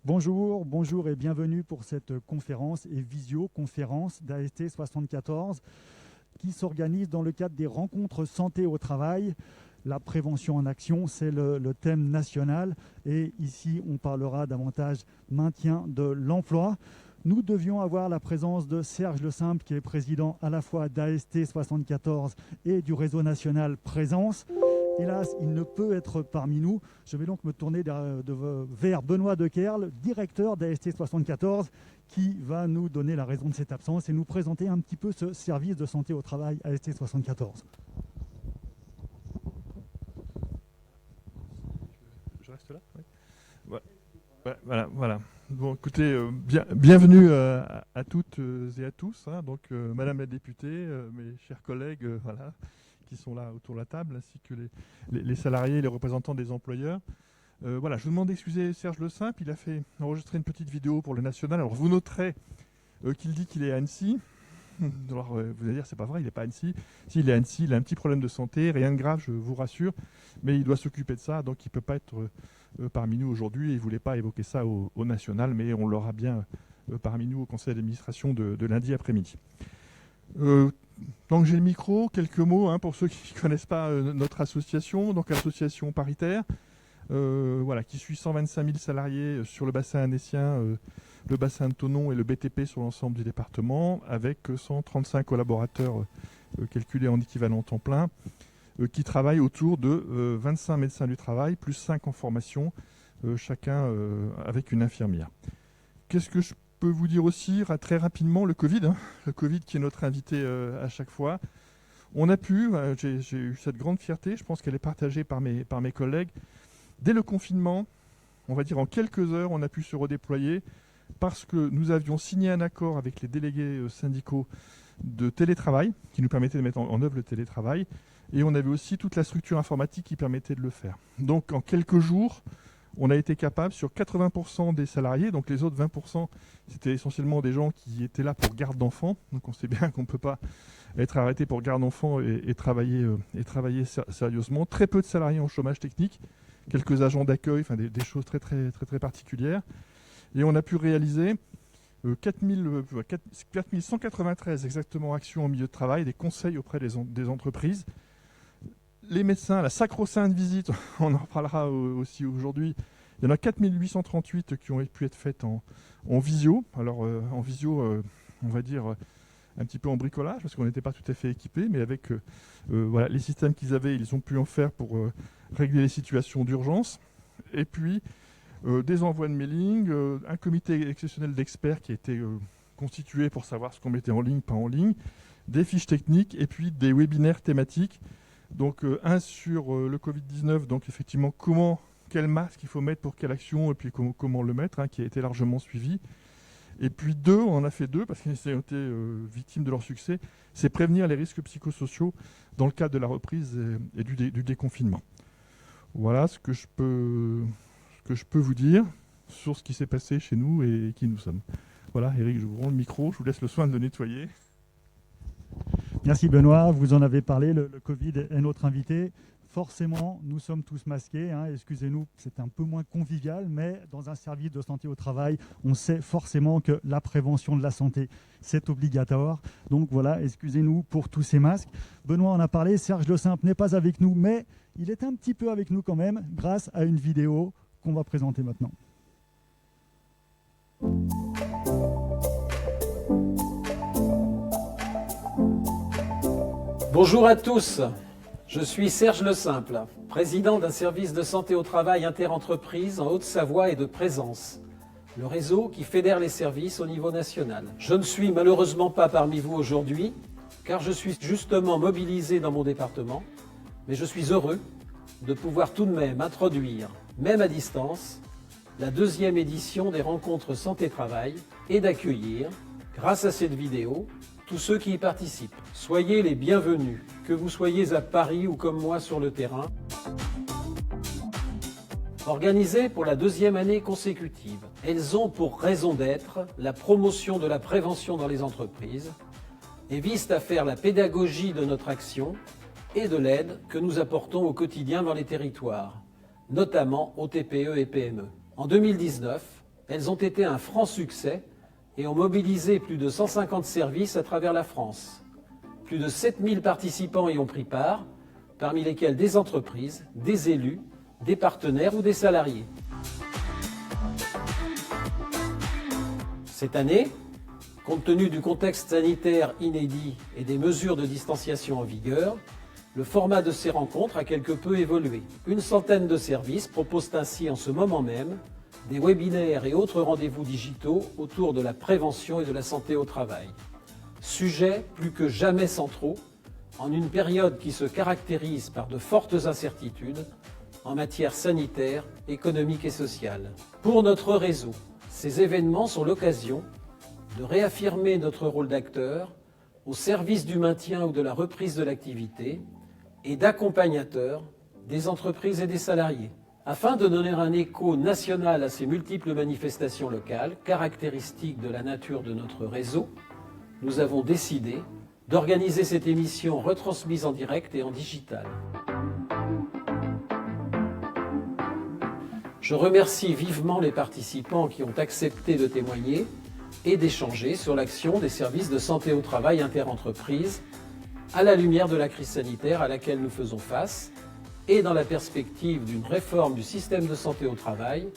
Bonjour et bienvenue pour cette conférence et visioconférence d'AST 74 qui s'organise dans le cadre des rencontres santé au travail. La prévention en action, c'est le thème national et ici on parlera davantage maintien de l'emploi. Nous devions avoir la présence de Serge Le Simple qui est président à la fois d'AST 74 et du réseau national Présence. Hélas, il ne peut être parmi nous. Je vais donc me tourner vers Benoît Dekerle, directeur d'AST 74, qui va nous donner la raison de cette absence et nous présenter un petit peu ce service de santé au travail AST 74. Je reste là, oui. Voilà. Bon, écoutez, bienvenue à toutes et à tous. Donc, Madame la députée, mes chers collègues, voilà, qui sont là autour de la table, ainsi que les salariés et les représentants des employeurs. Voilà, je vous demande d'excuser Serge Le Simple. Il a fait enregistrer une petite vidéo pour le National. Alors, vous noterez qu'il dit qu'il est à Annecy. Alors, vous allez dire, c'est pas vrai, il n'est pas à Annecy. Si, il est à Annecy, il a un petit problème de santé, rien de grave, je vous rassure, mais il doit s'occuper de ça, donc il ne peut pas être parmi nous aujourd'hui. Il ne voulait pas évoquer ça au National, mais on l'aura bien parmi nous au conseil d'administration de lundi après-midi. Donc j'ai le micro, quelques mots pour ceux qui ne connaissent pas notre association, donc association paritaire, voilà, qui suit 125 000 salariés sur le bassin annécien, le bassin de Thonon et le BTP sur l'ensemble du département, avec 135 collaborateurs calculés en équivalent temps plein, qui travaillent autour de 25 médecins du travail, plus 5 en formation, chacun avec une infirmière. Qu'est-ce que je peux vous dire aussi très rapidement? Le Covid, le Covid qui est notre invité à chaque fois. On a pu, j'ai eu cette grande fierté, je pense qu'elle est partagée par mes collègues. Dès le confinement, on va dire en quelques heures, on a pu se redéployer parce que nous avions signé un accord avec les délégués syndicaux de télétravail qui nous permettait de mettre en œuvre le télétravail, et on avait aussi toute la structure informatique qui permettait de le faire. Donc en quelques jours, on a été capable sur 80% des salariés, donc les autres 20%, c'était essentiellement des gens qui étaient là pour garde d'enfants, donc on sait bien qu'on ne peut pas être arrêté pour garde d'enfants et travailler sérieusement. Très peu de salariés en chômage technique, quelques agents d'accueil, enfin des choses très particulières. Et on a pu réaliser 4193 exactement actions en milieu de travail, des conseils auprès des entreprises. Les médecins, la sacro-sainte visite, on en reparlera aussi aujourd'hui. Il y en a 4838 qui ont pu être faites en visio. Alors en visio, on va dire un petit peu en bricolage, parce qu'on n'était pas tout à fait équipés, mais avec voilà, les systèmes qu'ils avaient, ils ont pu en faire pour régler les situations d'urgence. Et puis des envois de mailing, un comité exceptionnel d'experts qui a été constitué pour savoir ce qu'on mettait en ligne, pas en ligne, des fiches techniques et puis des webinaires thématiques. Donc un sur le Covid-19, donc effectivement quel masque il faut mettre pour quelle action et puis comment le mettre, qui a été largement suivi. Et puis on en a fait deux parce qu'ils ont été victimes de leur succès, c'est prévenir les risques psychosociaux dans le cadre de la reprise et du déconfinement. Voilà ce que je peux vous dire sur ce qui s'est passé chez nous et qui nous sommes. Voilà, Eric, je vous rends le micro, je vous laisse le soin de le nettoyer. Merci Benoît, vous en avez parlé, le Covid est notre invité. Forcément, nous sommes tous masqués, excusez-nous, c'est un peu moins convivial, mais dans un service de santé au travail, on sait forcément que la prévention de la santé, c'est obligatoire. Donc voilà, excusez-nous pour tous ces masques. Benoît en a parlé, Serge Le Simple n'est pas avec nous, mais il est un petit peu avec nous quand même, grâce à une vidéo qu'on va présenter maintenant. Bonjour à tous, je suis Serge Le Simple, président d'un service de santé au travail interentreprise en Haute-Savoie et de Présence, le réseau qui fédère les services au niveau national. Je ne suis malheureusement pas parmi vous aujourd'hui, car je suis justement mobilisé dans mon département, mais je suis heureux de pouvoir tout de même introduire, même à distance, la deuxième édition des rencontres santé-travail et d'accueillir, grâce à cette vidéo, tous ceux qui y participent. Soyez les bienvenus, que vous soyez à Paris ou comme moi sur le terrain. Organisées pour la deuxième année consécutive, elles ont pour raison d'être la promotion de la prévention dans les entreprises et visent à faire la pédagogie de notre action et de l'aide que nous apportons au quotidien dans les territoires, notamment aux TPE et PME. En 2019, Elles ont été un franc succès et ont mobilisé plus de 150 services à travers la France. Plus de 7000 participants y ont pris part, parmi lesquels des entreprises, des élus, des partenaires ou des salariés. Cette année, compte tenu du contexte sanitaire inédit et des mesures de distanciation en vigueur, le format de ces rencontres a quelque peu évolué. Une centaine de services proposent ainsi en ce moment même des webinaires et autres rendez-vous digitaux autour de la prévention et de la santé au travail. Sujets plus que jamais centraux en une période qui se caractérise par de fortes incertitudes en matière sanitaire, économique et sociale. Pour notre réseau, ces événements sont l'occasion de réaffirmer notre rôle d'acteur au service du maintien ou de la reprise de l'activité et d'accompagnateur des entreprises et des salariés. Afin de donner un écho national à ces multiples manifestations locales, caractéristiques de la nature de notre réseau, nous avons décidé d'organiser cette émission retransmise en direct et en digital. Je remercie vivement les participants qui ont accepté de témoigner et d'échanger sur l'action des services de santé au travail interentreprises à la lumière de la crise sanitaire à laquelle nous faisons face et dans la perspective d'une réforme du système de santé au travail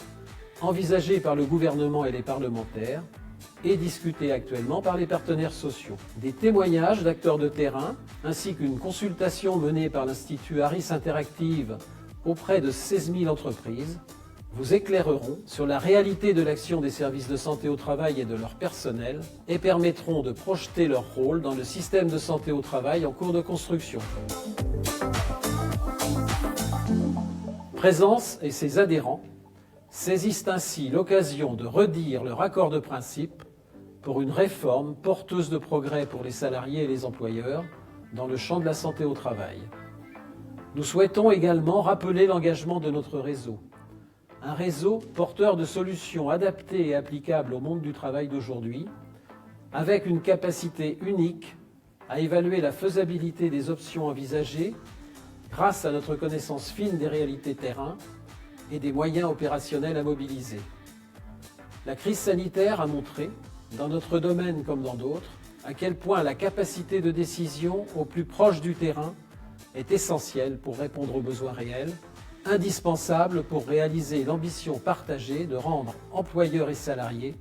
envisagée par le gouvernement et les parlementaires et discutée actuellement par les partenaires sociaux. Des témoignages d'acteurs de terrain ainsi qu'une consultation menée par l'Institut Harris Interactive auprès de 16 000 entreprises vous éclaireront sur la réalité de l'action des services de santé au travail et de leur personnel et permettront de projeter leur rôle dans le système de santé au travail en cours de construction. Présence et ses adhérents saisissent ainsi l'occasion de redire leur accord de principe pour une réforme porteuse de progrès pour les salariés et les employeurs dans le champ de la santé au travail. Nous souhaitons également rappeler l'engagement de notre réseau. Un réseau porteur de solutions adaptées et applicables au monde du travail d'aujourd'hui, avec une capacité unique à évaluer la faisabilité des options envisagées grâce à notre connaissance fine des réalités terrain et des moyens opérationnels à mobiliser. La crise sanitaire a montré, dans notre domaine comme dans d'autres, à quel point la capacité de décision au plus proche du terrain est essentielle pour répondre aux besoins réels, indispensable pour réaliser l'ambition partagée de rendre employeurs et salariés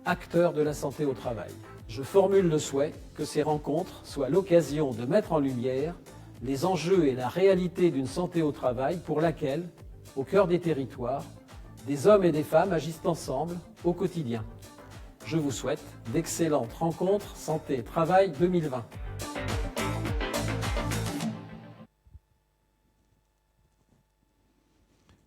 acteurs de la santé au travail. Je formule le souhait que ces rencontres soient l'occasion de mettre en lumière les enjeux et la réalité d'une santé au travail pour laquelle, au cœur des territoires, des hommes et des femmes agissent ensemble au quotidien. Je vous souhaite d'excellentes rencontres Santé-Travail 2020.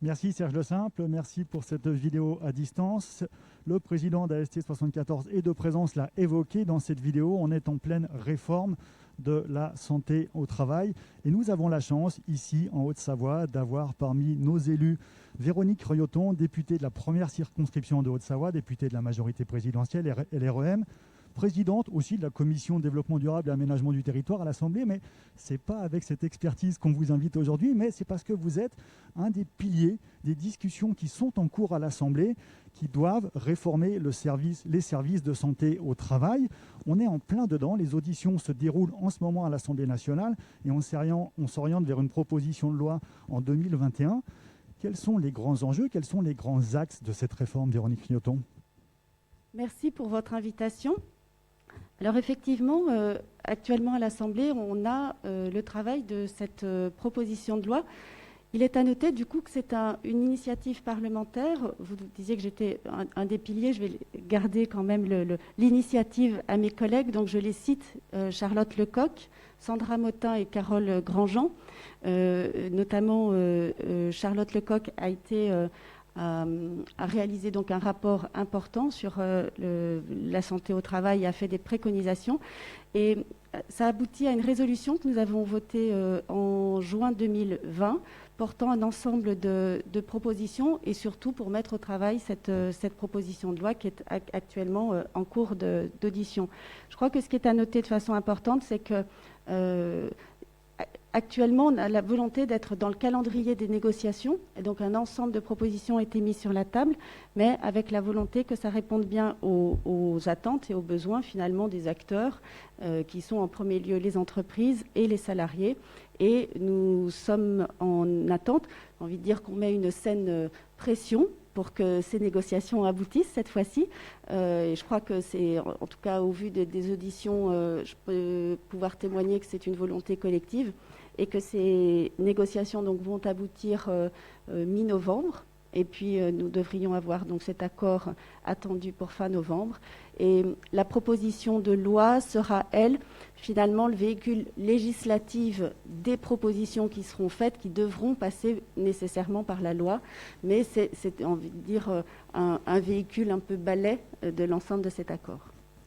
Merci Serge Le Simple, merci pour cette vidéo à distance. Le président d'AST 74 et de présence l'a évoqué dans cette vidéo. On est en pleine réforme de la santé au travail. Et nous avons la chance, ici en Haute-Savoie, d'avoir parmi nos élus Véronique Reuilleauton, députée de la première circonscription de Haute-Savoie, députée de la majorité présidentielle LREM, présidente aussi de la Commission développement durable et aménagement du territoire à l'Assemblée, mais ce n'est pas avec cette expertise qu'on vous invite aujourd'hui, mais c'est parce que vous êtes un des piliers des discussions qui sont en cours à l'Assemblée, qui doivent réformer les services de santé au travail. On est en plein dedans, les auditions se déroulent en ce moment à l'Assemblée nationale et on s'oriente vers une proposition de loi en 2021. Quels sont les grands enjeux, quels sont les grands axes de cette réforme, Véronique Reuilleauton ? Merci pour votre invitation. Alors effectivement, actuellement à l'Assemblée, on a le travail de cette proposition de loi. Il est à noter du coup que c'est une initiative parlementaire. Vous disiez que j'étais un des piliers, je vais garder quand même l'initiative à mes collègues. Donc je les cite, Charlotte Lecoq, Sandra Motin et Carole Grandjean. Notamment Charlotte Lecoq a réalisé donc un rapport important sur la santé au travail et a fait des préconisations. Et ça aboutit à une résolution que nous avons votée en juin 2020, portant un ensemble de propositions et surtout pour mettre au travail cette proposition de loi qui est actuellement en cours d'audition. Je crois que ce qui est à noter de façon importante, c'est que actuellement, on a la volonté d'être dans le calendrier des négociations, et donc un ensemble de propositions a été mis sur la table, mais avec la volonté que ça réponde bien aux attentes et aux besoins finalement des acteurs, qui sont en premier lieu les entreprises et les salariés. Et nous sommes en attente, j'ai envie de dire qu'on met une saine pression pour que ces négociations aboutissent cette fois-ci. Et je crois que c'est, en tout cas au vu des auditions, je peux pouvoir témoigner que c'est une volonté collective et que ces négociations donc, vont aboutir mi-novembre. Et puis nous devrions avoir donc cet accord attendu pour fin novembre. Et la proposition de loi sera, elle, finalement le véhicule législatif des propositions qui seront faites, qui devront passer nécessairement par la loi. Mais c'est envie de dire, un véhicule un peu balai de l'ensemble de cet accord.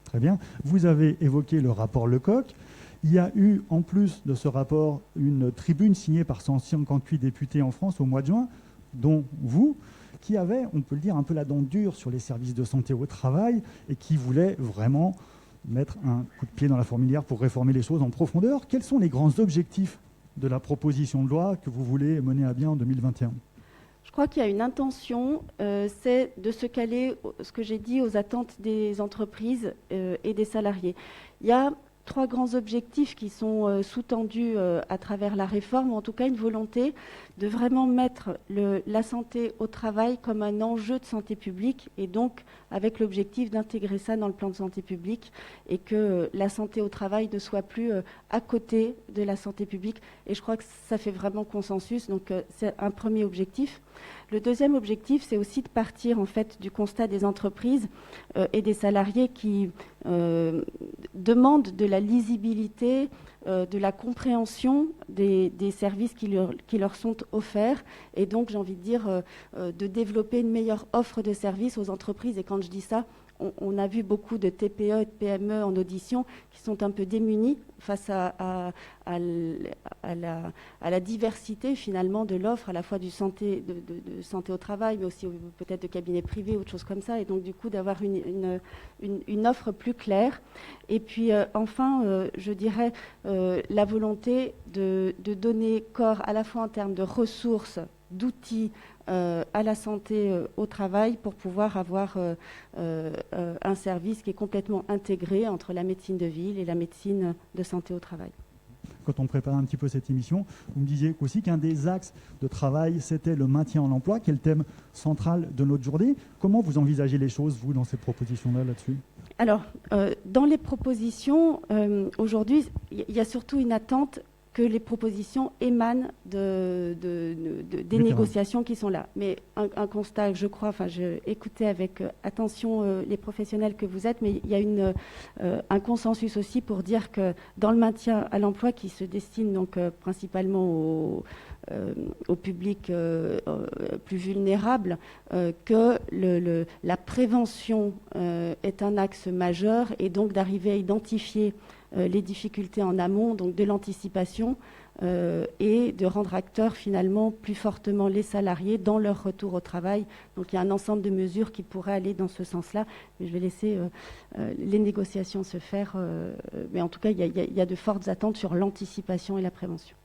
Très bien. Vous avez évoqué le rapport Lecoq. Il y a eu, en plus de ce rapport, une tribune signée par 158 députés en France au mois de juin, dont vous, qui avait, on peut le dire, un peu la dent dure sur les services de santé au travail et qui voulait vraiment mettre un coup de pied dans la fourmilière pour réformer les choses en profondeur. Quels sont les grands objectifs de la proposition de loi que vous voulez mener à bien en 2021 ? Je crois qu'il y a une intention, c'est de se caler, ce que j'ai dit, aux attentes des entreprises et des salariés. Il y a 3 grands objectifs qui sont sous-tendus à travers la réforme, ou en tout cas une volonté de vraiment mettre la santé au travail comme un enjeu de santé publique, et donc avec l'objectif d'intégrer ça dans le plan de santé publique, et que la santé au travail ne soit plus à côté de la santé publique. Et je crois que ça fait vraiment consensus, donc c'est un premier objectif. Le deuxième objectif, c'est aussi de partir en fait du constat des entreprises et des salariés qui demandent de la lisibilité, de la compréhension des services qui leur sont offerts, et donc j'ai envie de dire de développer une meilleure offre de services aux entreprises. Et quand je dis ça, on a vu beaucoup de TPE et de PME en audition qui sont un peu démunis face à la diversité finalement de l'offre, à la fois de santé au travail, mais aussi peut-être de cabinets privés ou de choses comme ça, et donc du coup d'avoir une offre plus claire. Et puis enfin, je dirais la volonté de donner corps à la fois en termes de ressources, d'outils, à la santé au travail, pour pouvoir avoir un service qui est complètement intégré entre la médecine de ville et la médecine de santé au travail. Quand on préparait un petit peu cette émission, vous me disiez aussi qu'un des axes de travail, c'était le maintien en emploi, qui est le thème central de notre journée. Comment vous envisagez les choses, vous, dans ces propositions-là, là-dessus ? Alors, dans les propositions, aujourd'hui, il y a surtout une attente que les propositions émanent des négociations qui sont là. Mais un constat, je crois, j'ai écouté avec attention les professionnels que vous êtes, mais il y a un consensus aussi pour dire que dans le maintien à l'emploi, qui se destine donc principalement au public plus vulnérable, que la prévention est un axe majeur, et donc d'arriver à identifier les difficultés en amont, donc de l'anticipation, et de rendre acteurs finalement plus fortement les salariés dans leur retour au travail. Donc il y a un ensemble de mesures qui pourraient aller dans ce sens-là, mais je vais laisser les négociations se faire. Mais en tout cas, il y a de fortes attentes sur l'anticipation et la prévention.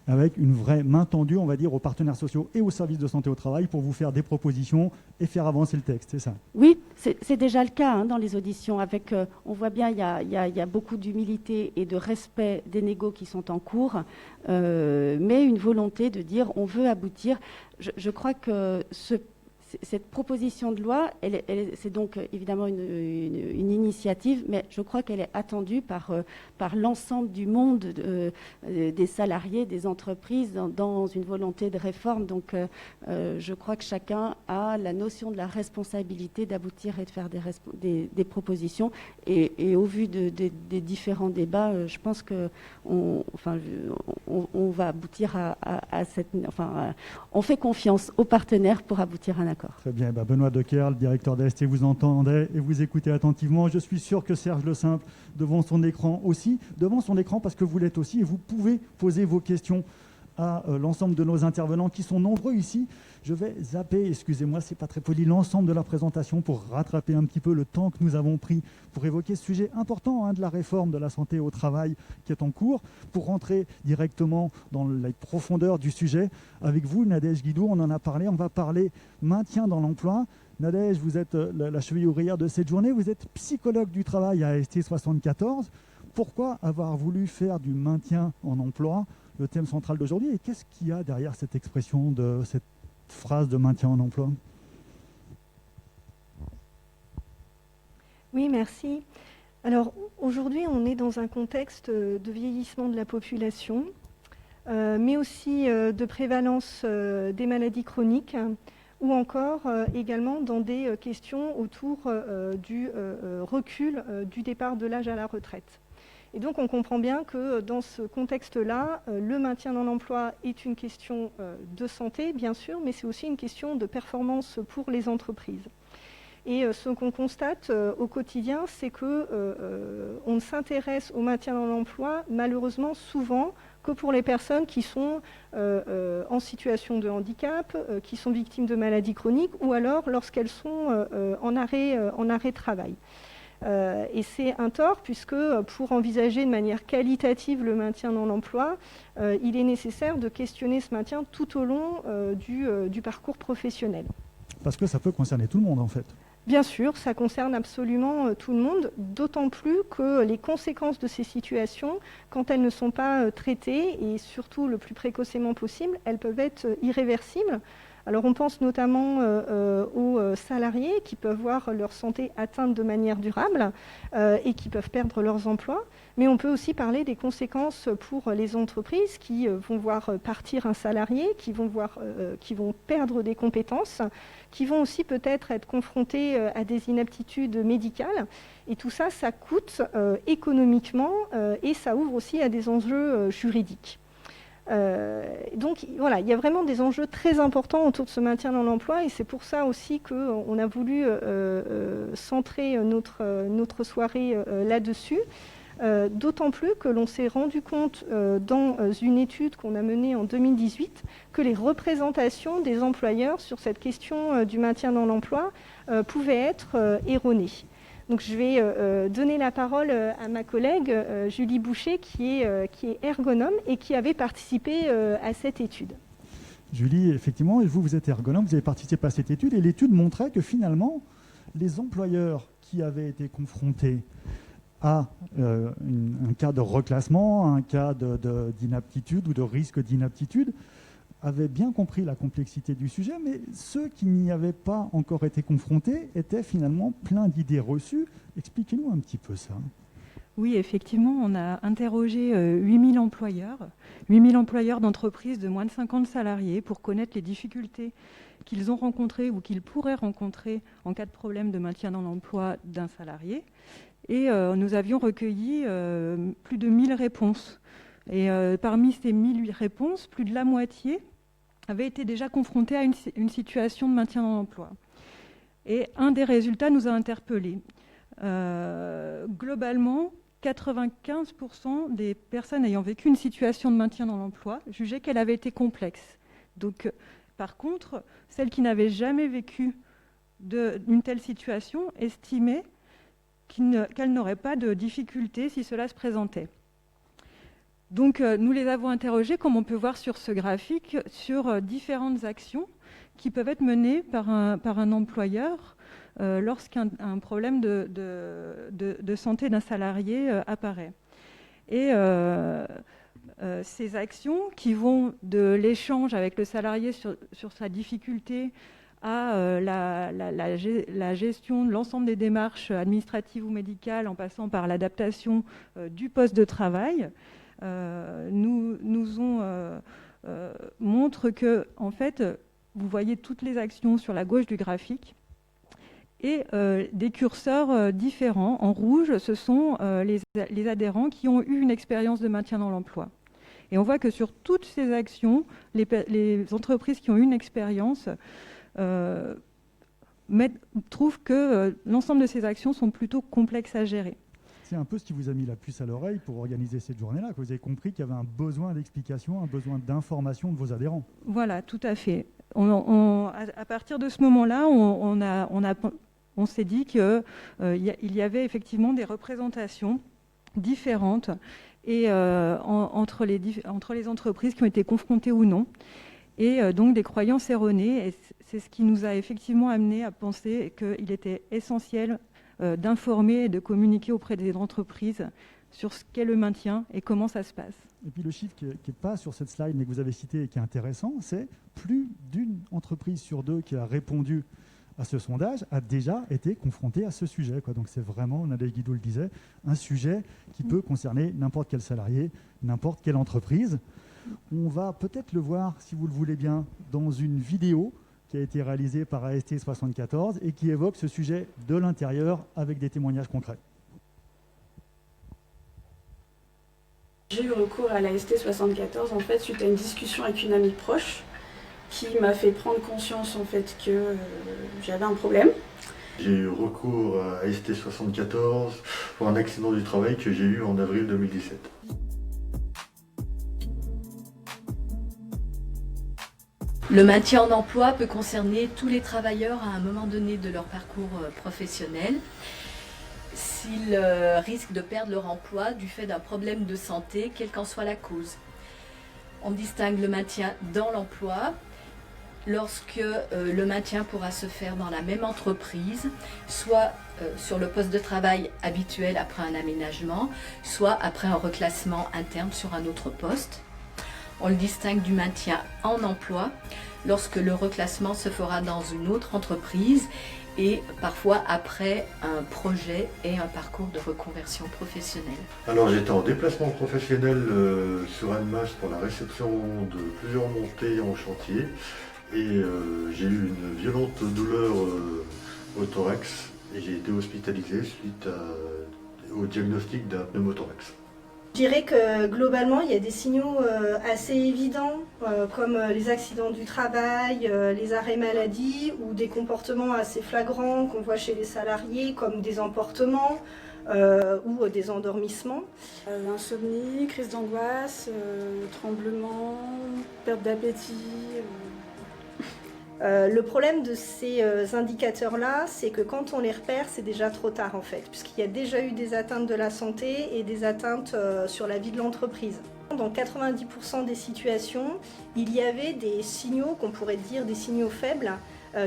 Avec une vraie main tendue, on va dire, aux partenaires sociaux et aux services de santé au travail pour vous faire des propositions et faire avancer le texte, c'est ça ? Oui, c'est déjà le cas dans les auditions. On voit bien, il y a beaucoup d'humilité et de respect des négos qui sont en cours, mais une volonté de dire on veut aboutir. Je crois que cette proposition de loi, c'est donc évidemment une initiative, mais je crois qu'elle est attendue par l'ensemble du monde des salariés, des entreprises, dans une volonté de réforme. Donc je crois que chacun a la notion de la responsabilité d'aboutir et de faire des propositions. Et au vu des différents débats, je pense qu'on va aboutir à cette... on fait confiance aux partenaires pour aboutir à un accord. Très bien. Benoît Decker, le directeur d'AST, vous entendait et vous écoutez attentivement. Je suis sûr que Serge Le Simple, devant son écran parce que vous l'êtes aussi, et vous pouvez poser vos questions à l'ensemble de nos intervenants qui sont nombreux ici. Je vais zapper, excusez-moi, c'est pas très poli, l'ensemble de la présentation pour rattraper un petit peu le temps que nous avons pris pour évoquer ce sujet important de la réforme de la santé au travail qui est en cours. Pour rentrer directement dans les profondeurs du sujet, avec vous, Nadège Guidou, on en a parlé, on va parler maintien dans l'emploi. Nadège, vous êtes la cheville ouvrière de cette journée, vous êtes psychologue du travail à AST 74. Pourquoi avoir voulu faire du maintien en emploi le thème central d'aujourd'hui, et qu'est-ce qu'il y a derrière cette expression, de cette phrase de maintien en emploi? Oui, merci. Alors aujourd'hui, on est dans un contexte de vieillissement de la population, mais aussi de prévalence des maladies chroniques, ou encore également dans des questions autour du recul du départ de l'âge à la retraite. Et donc on comprend bien que dans ce contexte-là, le maintien dans l'emploi est une question de santé, bien sûr, mais c'est aussi une question de performance pour les entreprises. Et ce qu'on constate au quotidien, c'est qu'on ne s'intéresse au maintien dans l'emploi, malheureusement, souvent que pour les personnes qui sont en situation de handicap, qui sont victimes de maladies chroniques, ou alors lorsqu'elles sont en arrêt de travail. Et c'est un tort, puisque pour envisager de manière qualitative le maintien dans l'emploi, il est nécessaire de questionner ce maintien tout au long du parcours professionnel. Parce que ça peut concerner tout le monde, en fait. Bien sûr, ça concerne absolument tout le monde, d'autant plus que les conséquences de ces situations, quand elles ne sont pas traitées, et surtout le plus précocement possible, elles peuvent être irréversibles. Alors on pense notamment aux salariés qui peuvent voir leur santé atteinte de manière durable et qui peuvent perdre leurs emplois, mais on peut aussi parler des conséquences pour les entreprises qui vont voir partir un salarié, qui vont perdre des compétences, qui vont aussi peut-être être confrontés à des inaptitudes médicales. Et tout ça, ça coûte économiquement et ça ouvre aussi à des enjeux juridiques. Donc voilà, il y a vraiment des enjeux très importants autour de ce maintien dans l'emploi, et c'est pour ça aussi qu'on a voulu centrer notre soirée là-dessus. D'autant plus que l'on s'est rendu compte dans une étude qu'on a menée en 2018 que les représentations des employeurs sur cette question du maintien dans l'emploi pouvaient être erronées. Donc je vais donner la parole à ma collègue Julie Boucher qui est ergonome et qui avait participé à cette étude. Julie, effectivement, et vous êtes ergonome, vous avez participé à cette étude, et l'étude montrait que finalement, les employeurs qui avaient été confrontés à un cas de reclassement, un cas d'inaptitude ou de risque d'inaptitude, avaient bien compris la complexité du sujet, mais ceux qui n'y avaient pas encore été confrontés étaient finalement pleins d'idées reçues. Expliquez-nous un petit peu ça. Oui, effectivement, on a interrogé 8000 employeurs d'entreprises de moins de 50 salariés pour connaître les difficultés qu'ils ont rencontrées ou qu'ils pourraient rencontrer en cas de problème de maintien dans l'emploi d'un salarié. Et nous avions recueilli plus de 1000 réponses. Et parmi ces 1000 réponses, plus de la moitié avaient été déjà confrontés à une situation de maintien dans l'emploi. Et un des résultats nous a interpellés. Globalement, 95% des personnes ayant vécu une situation de maintien dans l'emploi jugeaient qu'elle avait été complexe. Donc, par contre, celles qui n'avaient jamais vécu une telle situation estimaient qu'elles n'auraient pas de difficultés si cela se présentait. Donc nous les avons interrogés, comme on peut voir sur ce graphique, sur différentes actions qui peuvent être menées par un employeur lorsqu'un problème de santé d'un salarié apparaît. Et ces actions qui vont de l'échange avec le salarié sur sa difficulté à la gestion de l'ensemble des démarches administratives ou médicales en passant par l'adaptation du poste de travail, montre que, en fait, vous voyez toutes les actions sur la gauche du graphique et des curseurs différents. En rouge, ce sont les adhérents qui ont eu une expérience de maintien dans l'emploi. Et on voit que sur toutes ces actions, les entreprises qui ont eu une expérience trouvent que l'ensemble de ces actions sont plutôt complexes à gérer. C'est un peu ce qui vous a mis la puce à l'oreille pour organiser cette journée-là, que vous avez compris qu'il y avait un besoin d'explication, un besoin d'information de vos adhérents. Voilà, tout à fait. À partir de ce moment-là, on s'est dit qu'il y avait effectivement des représentations différentes et, entre les entreprises qui ont été confrontées ou non, et donc des croyances erronées. Et c'est ce qui nous a effectivement amené à penser qu'il était essentiel d'informer et de communiquer auprès des entreprises sur ce qu'est le maintien et comment ça se passe. Et puis le chiffre qui n'est pas sur cette slide, mais que vous avez cité et qui est intéressant, c'est plus d'une entreprise sur deux qui a répondu à ce sondage a déjà été confrontée à ce sujet, quoi. Donc c'est vraiment, Nadège Guidou le disait, un sujet qui peut concerner n'importe quel salarié, n'importe quelle entreprise. On va peut-être le voir, si vous le voulez bien, dans une vidéo qui a été réalisée par AST 74 et qui évoque ce sujet de l'intérieur avec des témoignages concrets. J'ai eu recours à l'AST 74 en fait suite à une discussion avec une amie proche qui m'a fait prendre conscience en fait que j'avais un problème. J'ai eu recours à AST 74 pour un accident du travail que j'ai eu en avril 2017. Le maintien en emploi peut concerner tous les travailleurs à un moment donné de leur parcours professionnel s'ils risquent de perdre leur emploi du fait d'un problème de santé, quelle qu'en soit la cause. On distingue le maintien dans l'emploi lorsque le maintien pourra se faire dans la même entreprise, soit sur le poste de travail habituel après un aménagement, soit après un reclassement interne sur un autre poste. On le distingue du maintien en emploi lorsque le reclassement se fera dans une autre entreprise et parfois après un projet et un parcours de reconversion professionnelle. Alors j'étais en déplacement professionnel sur Annemasse pour la réception de plusieurs montées en chantier et j'ai eu une violente douleur au thorax et j'ai été hospitalisé suite au diagnostic d'un pneumothorax. Je dirais que globalement, il y a des signaux assez évidents, comme les accidents du travail, les arrêts maladie ou des comportements assez flagrants qu'on voit chez les salariés, comme des emportements ou des endormissements. Insomnie, crise d'angoisse, tremblement, perte d'appétit. Le problème de ces indicateurs-là, c'est que quand on les repère, c'est déjà trop tard en fait, puisqu'il y a déjà eu des atteintes de la santé et des atteintes sur la vie de l'entreprise. Dans 90% des situations, il y avait des signaux, qu'on pourrait dire des signaux faibles,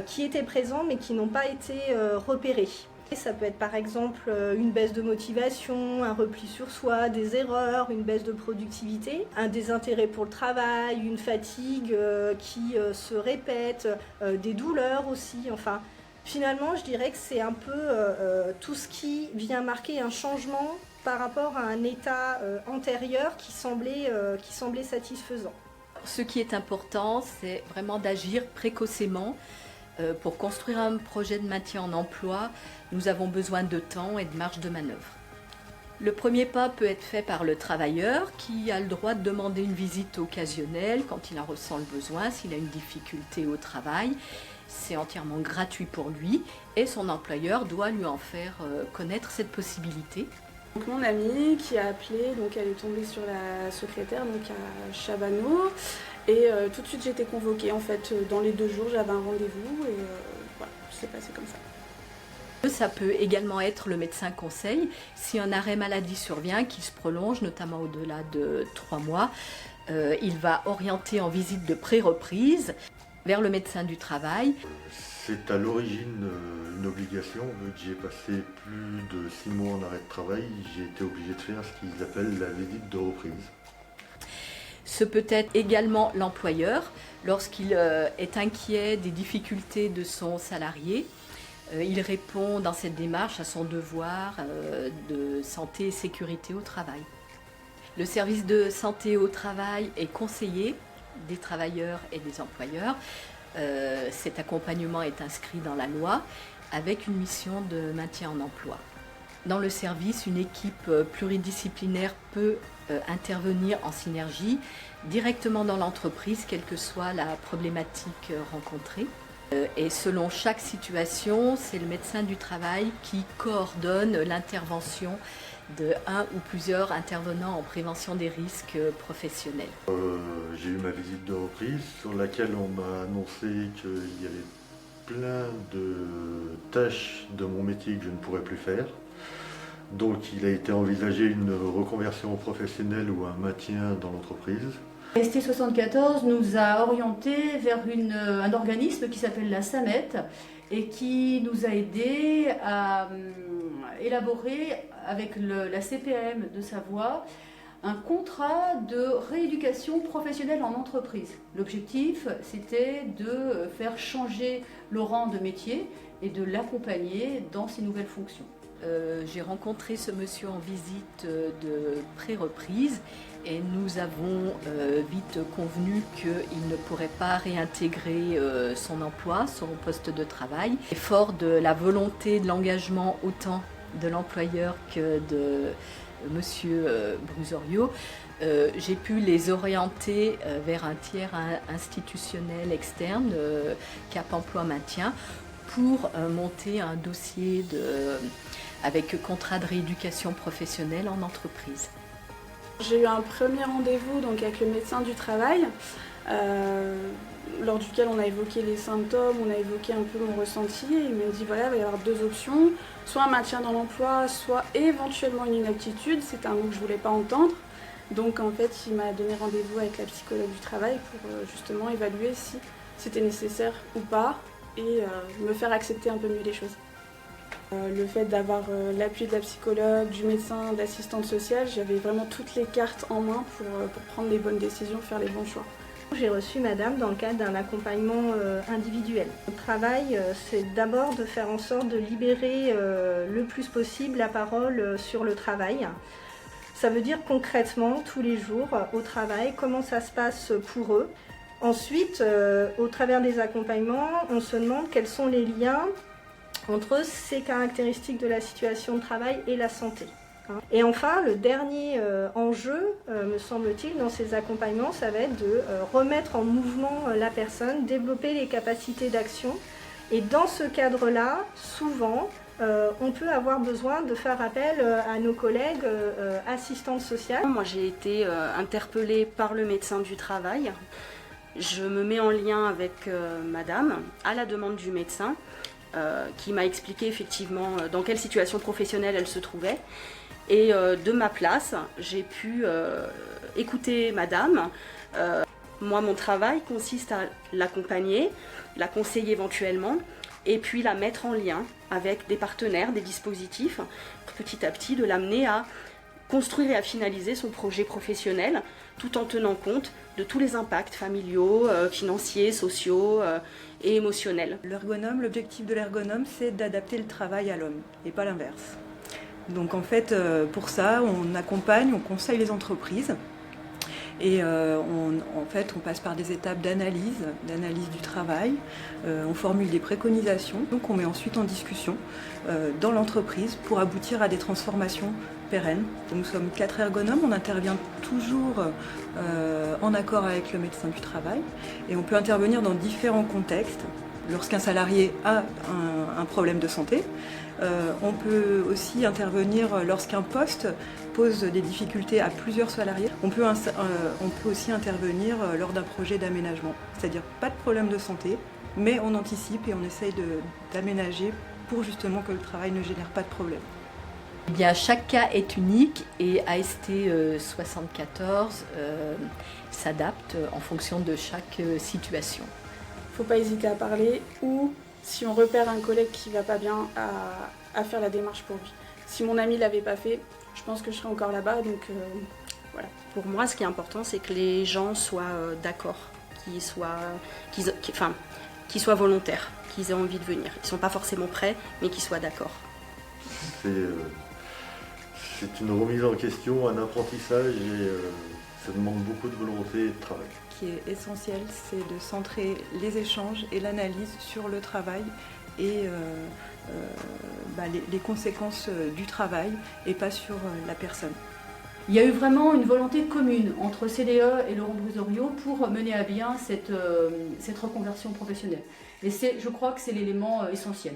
qui étaient présents mais qui n'ont pas été repérés. Ça peut être par exemple une baisse de motivation, un repli sur soi, des erreurs, une baisse de productivité, un désintérêt pour le travail, une fatigue qui se répète, des douleurs aussi. Enfin, finalement, je dirais que c'est un peu tout ce qui vient marquer un changement par rapport à un état antérieur qui semblait satisfaisant. Ce qui est important, c'est vraiment d'agir précocement. Pour construire un projet de maintien en emploi, nous avons besoin de temps et de marge de manœuvre. Le premier pas peut être fait par le travailleur qui a le droit de demander une visite occasionnelle quand il en ressent le besoin, s'il a une difficulté au travail. C'est entièrement gratuit pour lui et son employeur doit lui en faire connaître cette possibilité. Donc mon amie qui a appelé, donc elle est tombée sur la secrétaire donc à Chabano et tout de suite j'ai été convoquée en fait dans les 2 jours j'avais un rendez-vous et voilà, c'est passé comme ça. Ça peut également être le médecin conseil si un arrêt maladie survient qui se prolonge notamment au-delà de 3 mois. Il va orienter en visite de pré-reprise vers le médecin du travail. C'est à l'origine une obligation, vu que j'ai passé plus de 6 mois en arrêt de travail, j'ai été obligé de faire ce qu'ils appellent la visite de reprise. Ce peut être également l'employeur lorsqu'il est inquiet des difficultés de son salarié. Il répond dans cette démarche à son devoir de santé et sécurité au travail. Le service de santé au travail est conseiller des travailleurs et des employeurs. Cet accompagnement est inscrit dans la loi avec une mission de maintien en emploi. Dans le service, une équipe pluridisciplinaire peut intervenir en synergie directement dans l'entreprise, quelle que soit la problématique rencontrée. Et selon chaque situation, c'est le médecin du travail qui coordonne l'intervention de un ou plusieurs intervenants en prévention des risques professionnels. J'ai eu ma visite de reprise sur laquelle on m'a annoncé qu'il y avait plein de tâches de mon métier que je ne pourrais plus faire. Donc il a été envisagé une reconversion professionnelle ou un maintien dans l'entreprise. ST74 nous a orientés vers un organisme qui s'appelle la SAMET et qui nous a aidés à élaborer avec la CPAM de Savoie un contrat de rééducation professionnelle en entreprise. L'objectif, c'était de faire changer Laurent de métier et de l'accompagner dans ses nouvelles fonctions. J'ai rencontré ce monsieur en visite de pré-reprise et nous avons vite convenu qu'il ne pourrait pas réintégrer son emploi, son poste de travail. Et fort de la volonté de l'engagement autant de l'employeur que de monsieur Brusorio, j'ai pu les orienter vers un tiers institutionnel externe, Cap Emploi Maintien, pour monter un dossier avec contrat de rééducation professionnelle en entreprise. J'ai eu un premier rendez-vous donc, avec le médecin du travail, lors duquel on a évoqué les symptômes, on a évoqué un peu mon ressenti. Et il m'a dit voilà, il va y avoir deux options, soit un maintien dans l'emploi, soit éventuellement une inaptitude. C'était un mot que je ne voulais pas entendre. Donc en fait, il m'a donné rendez-vous avec la psychologue du travail pour justement évaluer si c'était nécessaire ou pas et me faire accepter un peu mieux les choses. Le fait d'avoir l'appui de la psychologue, du médecin, de l'assistante sociale, j'avais vraiment toutes les cartes en main pour prendre les bonnes décisions, faire les bons choix. J'ai reçu madame dans le cadre d'un accompagnement individuel. Le travail, c'est d'abord de faire en sorte de libérer le plus possible la parole sur le travail. Ça veut dire concrètement, tous les jours, au travail, comment ça se passe pour eux. Ensuite, au travers des accompagnements, on se demande quels sont les liens entre ces caractéristiques de la situation de travail et la santé. Et enfin, le dernier enjeu, me semble-t-il, dans ces accompagnements, ça va être de remettre en mouvement la personne, développer les capacités d'action. Et dans ce cadre-là, souvent, on peut avoir besoin de faire appel à nos collègues assistantes sociales. Moi, j'ai été interpellée par le médecin du travail. Je me mets en lien avec madame, à la demande du médecin, qui m'a expliqué effectivement dans quelle situation professionnelle elle se trouvait. Et de ma place, j'ai pu écouter madame. Moi, mon travail consiste à l'accompagner, la conseiller éventuellement, et puis la mettre en lien avec des partenaires, des dispositifs, petit à petit de l'amener à construire et à finaliser son projet professionnel, tout en tenant compte de tous les impacts familiaux, financiers, sociaux et émotionnels. L'objectif de l'ergonome, c'est d'adapter le travail à l'homme, et pas l'inverse. Donc en fait, pour ça, on accompagne, on conseille les entreprises, et on passe par des étapes d'analyse du travail, on formule des préconisations, donc on met ensuite en discussion dans l'entreprise pour aboutir à des transformations pérennes. Nous sommes 4 ergonomes, on intervient toujours en accord avec le médecin du travail, et on peut intervenir dans différents contextes. Lorsqu'un salarié a un problème de santé, on peut aussi intervenir lorsqu'un poste pose des difficultés à plusieurs salariés. On peut aussi intervenir lors d'un projet d'aménagement, c'est-à-dire pas de problème de santé, mais on anticipe et on essaye d'aménager pour justement que le travail ne génère pas de problème. Eh bien, chaque cas est unique et AST74 s'adapte en fonction de chaque situation. Il ne faut pas hésiter à parler ou, si on repère un collègue qui ne va pas bien, à faire la démarche pour lui. Si mon ami ne l'avait pas fait, je pense que je serais encore là-bas, donc voilà. Pour moi, ce qui est important, c'est que les gens soient d'accord, qu'ils soient volontaires, qu'ils aient envie de venir. Ils ne sont pas forcément prêts, mais qu'ils soient d'accord. C'est une remise en question, un apprentissage et ça demande beaucoup de volonté et de travail. Ce qui est essentiel, c'est de centrer les échanges et l'analyse sur le travail et les conséquences du travail et pas sur la personne. Il y a eu vraiment une volonté commune entre CDE et Laurent Brusorio pour mener à bien cette reconversion professionnelle. Et je crois que c'est l'élément essentiel.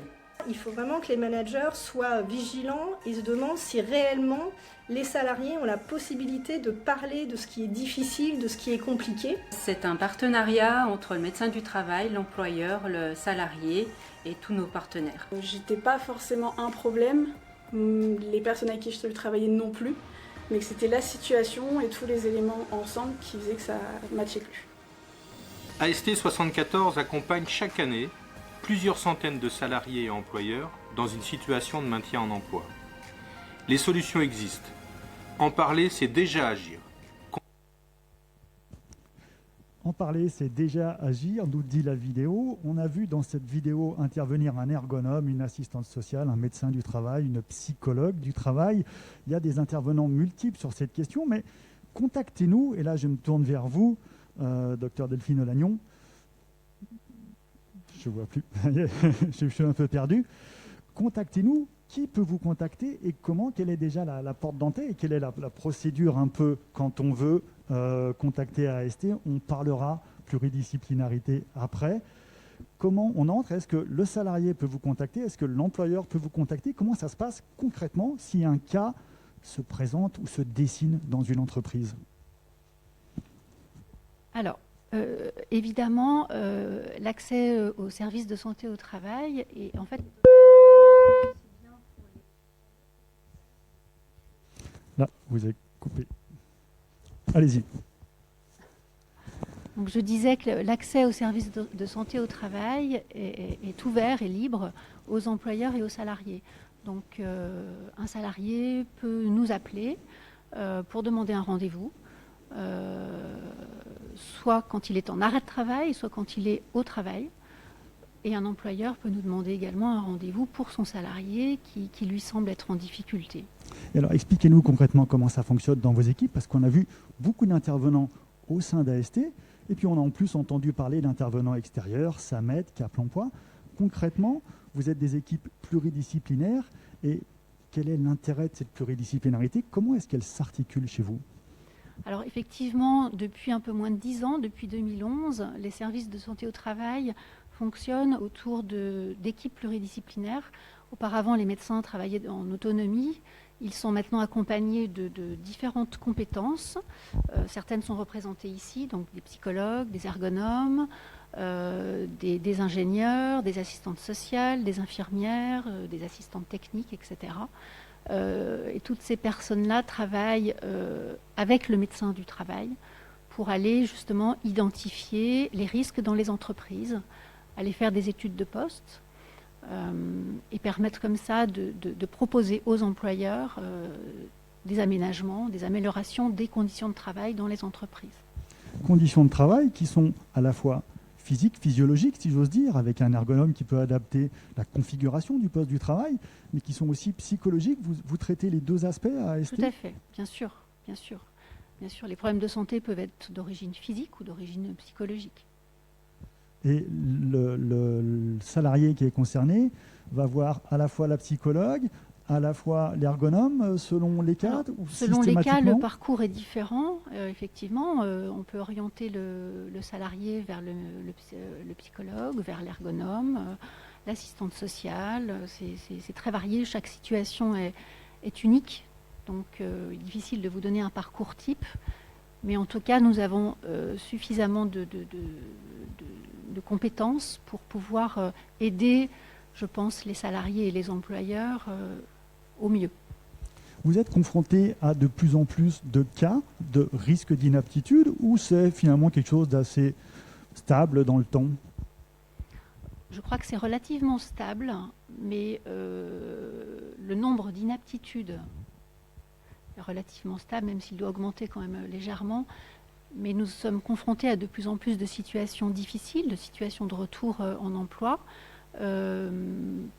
il faut vraiment que les managers soient vigilants et se demandent si réellement les salariés ont la possibilité de parler de ce qui est difficile, de ce qui est compliqué. C'est un partenariat entre le médecin du travail, l'employeur, le salarié et tous nos partenaires. J'étais pas forcément un problème, les personnes avec qui je travaillais non plus, mais que c'était la situation et tous les éléments ensemble qui faisaient que ça ne matchait plus. AST 74 accompagne chaque année plusieurs centaines de salariés et employeurs dans une situation de maintien en emploi. Les solutions existent. En parler, c'est déjà agir. En parler, c'est déjà agir, nous dit la vidéo. On a vu dans cette vidéo intervenir un ergonome, une assistante sociale, un médecin du travail, une psychologue du travail. Il y a des intervenants multiples sur cette question, mais contactez-nous. Et là, je me tourne vers vous, docteur Delphine Olagnon. Je ne vois plus, je suis un peu perdu. Contactez-nous. Qui peut vous contacter et comment? Quelle est déjà la porte d'entrée et quelle est la procédure un peu quand on veut contacter AST? On parlera pluridisciplinarité après. Comment on entre? Est-ce que le salarié peut vous contacter? Est-ce que l'employeur peut vous contacter? Comment ça se passe concrètement si un cas se présente ou se dessine dans une entreprise? Alors, évidemment, l'accès aux services de santé au travail est en fait... Là, vous avez coupé. Allez-y. Donc, je disais que l'accès aux services de santé au travail est ouvert et libre aux employeurs et aux salariés. Donc, un salarié peut nous appeler pour demander un rendez-vous, soit quand il est en arrêt de travail, soit quand il est au travail. Et un employeur peut nous demander également un rendez-vous pour son salarié qui lui semble être en difficulté. Et alors, expliquez-nous concrètement comment ça fonctionne dans vos équipes, parce qu'on a vu beaucoup d'intervenants au sein d'AST, et puis on a en plus entendu parler d'intervenants extérieurs, SAMET, Cap l'Emploi. Concrètement, vous êtes des équipes pluridisciplinaires, et quel est l'intérêt de cette pluridisciplinarité? Comment est-ce qu'elle s'articule chez vous? Alors effectivement, depuis un peu moins de 10 ans, depuis 2011, les services de santé au travail fonctionnent autour d'équipes pluridisciplinaires. Auparavant, les médecins travaillaient en autonomie. Ils sont maintenant accompagnés de différentes compétences. Certaines sont représentées ici, donc des psychologues, des ergonomes, des ingénieurs, des assistantes sociales, des infirmières, des assistantes techniques, etc. Et toutes ces personnes-là travaillent avec le médecin du travail pour aller justement identifier les risques dans les entreprises, aller faire des études de poste et permettre comme ça de proposer aux employeurs des aménagements, des améliorations des conditions de travail dans les entreprises. Conditions de travail qui sont à la fois physiques, physiologiques, si j'ose dire, avec un ergonome qui peut adapter la configuration du poste du travail, mais qui sont aussi psychologiques. Vous traitez les deux aspects à AST? Tout à fait, bien sûr, bien sûr. Bien sûr, les problèmes de santé peuvent être d'origine physique ou d'origine psychologique. Et le salarié qui est concerné va voir à la fois la psychologue, à la fois l'ergonome, selon les cas? Ou selon les cas, le parcours est différent. Effectivement, on peut orienter le salarié vers le psychologue, vers l'ergonome, l'assistante sociale. C'est très varié, chaque situation est unique. Donc, il est difficile de vous donner un parcours type. Mais en tout cas, nous avons suffisamment de compétences pour pouvoir aider, je pense, les salariés et les employeurs au mieux. Vous êtes confronté à de plus en plus de cas de risque d'inaptitude ou c'est finalement quelque chose d'assez stable dans le temps? Je crois que c'est relativement stable, mais le nombre d'inaptitudes est relativement stable, même s'il doit augmenter quand même légèrement. Mais nous sommes confrontés à de plus en plus de situations difficiles, de situations de retour en emploi,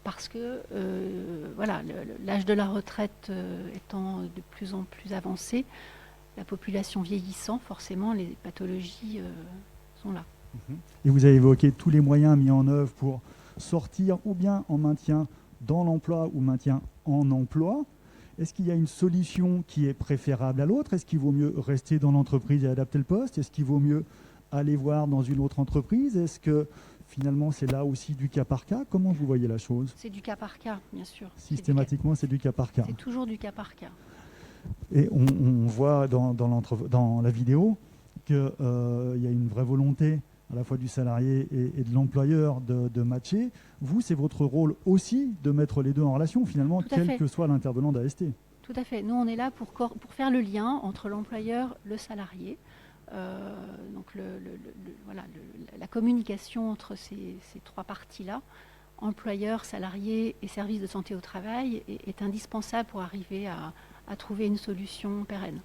parce que voilà, l'âge de la retraite étant de plus en plus avancé, la population vieillissant, forcément, les pathologies sont là. Et vous avez évoqué tous les moyens mis en œuvre pour sortir ou bien en maintien dans l'emploi ou maintien en emploi. Est-ce qu'il y a une solution qui est préférable à l'autre? Est-ce qu'il vaut mieux rester dans l'entreprise et adapter le poste? Est-ce qu'il vaut mieux aller voir dans une autre entreprise? Est-ce que finalement, c'est là aussi du cas par cas. Comment vous voyez la chose? C'est du cas par cas, bien sûr. Systématiquement, c'est du cas par cas. C'est toujours du cas par cas. Et on voit dans la vidéo qu'il y a une vraie volonté à la fois du salarié et de l'employeur de matcher. Vous, c'est votre rôle aussi de mettre les deux en relation, finalement, quel que soit l'intervenant d'AST. Tout à fait. Nous, on est là pour faire le lien entre l'employeur, le salarié. Donc la communication entre ces trois parties-là, employeur, salarié et service de santé au travail, est indispensable pour arriver à trouver une solution pérenne.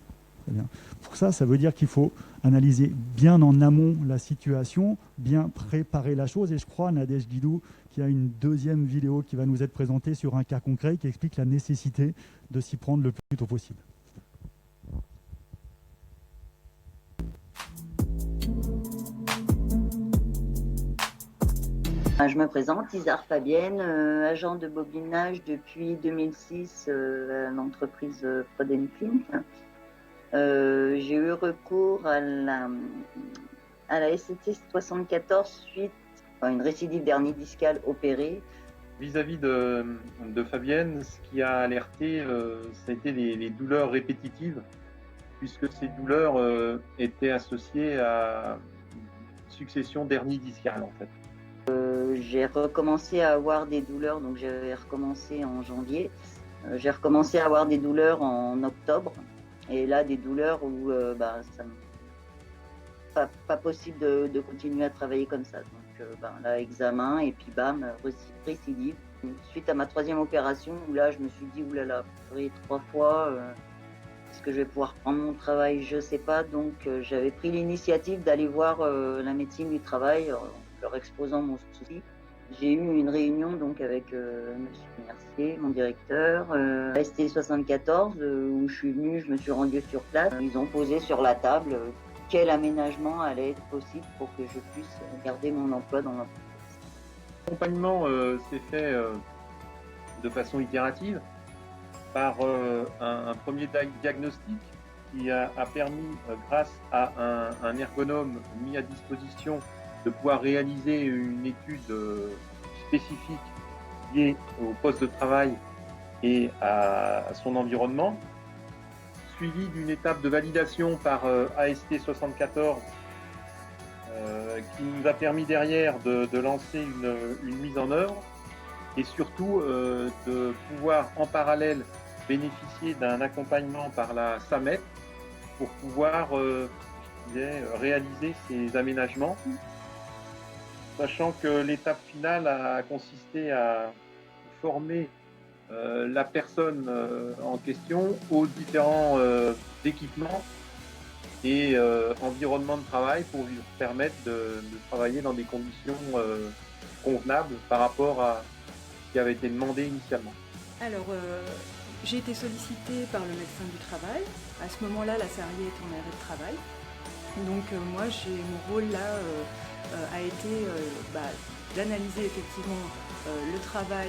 Très bien. Pour ça, ça veut dire qu'il faut analyser bien en amont la situation, bien préparer la chose. Et je crois, Nadège Guidou, qu'il y a une deuxième vidéo qui va nous être présentée sur un cas concret qui explique la nécessité de s'y prendre le plus tôt possible. Je me présente, Isard Fabienne, agent de bobinage depuis 2006 à l'entreprise Frodenklint. J'ai eu recours à la SCT 74 suite à une récidive d'hernie discale opérée. Vis-à-vis de Fabienne, ce qui a alerté, ça a été les douleurs répétitives, puisque ces douleurs étaient associées à une succession d'hernies discales en fait. J'ai recommencé à avoir des douleurs, donc j'avais recommencé en janvier. J'ai recommencé à avoir des douleurs en octobre. Et là, des douleurs où ça pas possible de continuer à travailler comme ça. Donc là, examen et puis bam, récidive. Suite à ma troisième opération, où là, je me suis dit, oulala, 3 fois, est-ce que je vais pouvoir prendre mon travail? Je sais pas. Donc j'avais pris l'initiative d'aller voir la médecine du travail, leur exposant mon souci. J'ai eu une réunion donc avec M. Mercier, mon directeur, ST 74, où je suis venue, je me suis rendue sur place. Ils ont posé sur la table quel aménagement allait être possible pour que je puisse garder mon emploi dans l'entreprise. L'accompagnement s'est fait de façon itérative par un premier diagnostic qui a permis, grâce à un ergonome mis à disposition, de pouvoir réaliser une étude spécifique liée au poste de travail et à son environnement, suivi d'une étape de validation par AST 74 qui nous a permis derrière de lancer une mise en œuvre et surtout de pouvoir en parallèle bénéficier d'un accompagnement par la SAMET pour pouvoir réaliser ces aménagements. Sachant que l'étape finale a consisté à former la personne en question aux différents équipements et environnements de travail pour lui permettre de travailler dans des conditions convenables par rapport à ce qui avait été demandé initialement. Alors, j'ai été sollicitée par le médecin du travail. À ce moment-là, la salariée est en arrêt de travail. Donc moi, mon rôle là a été d'analyser effectivement le travail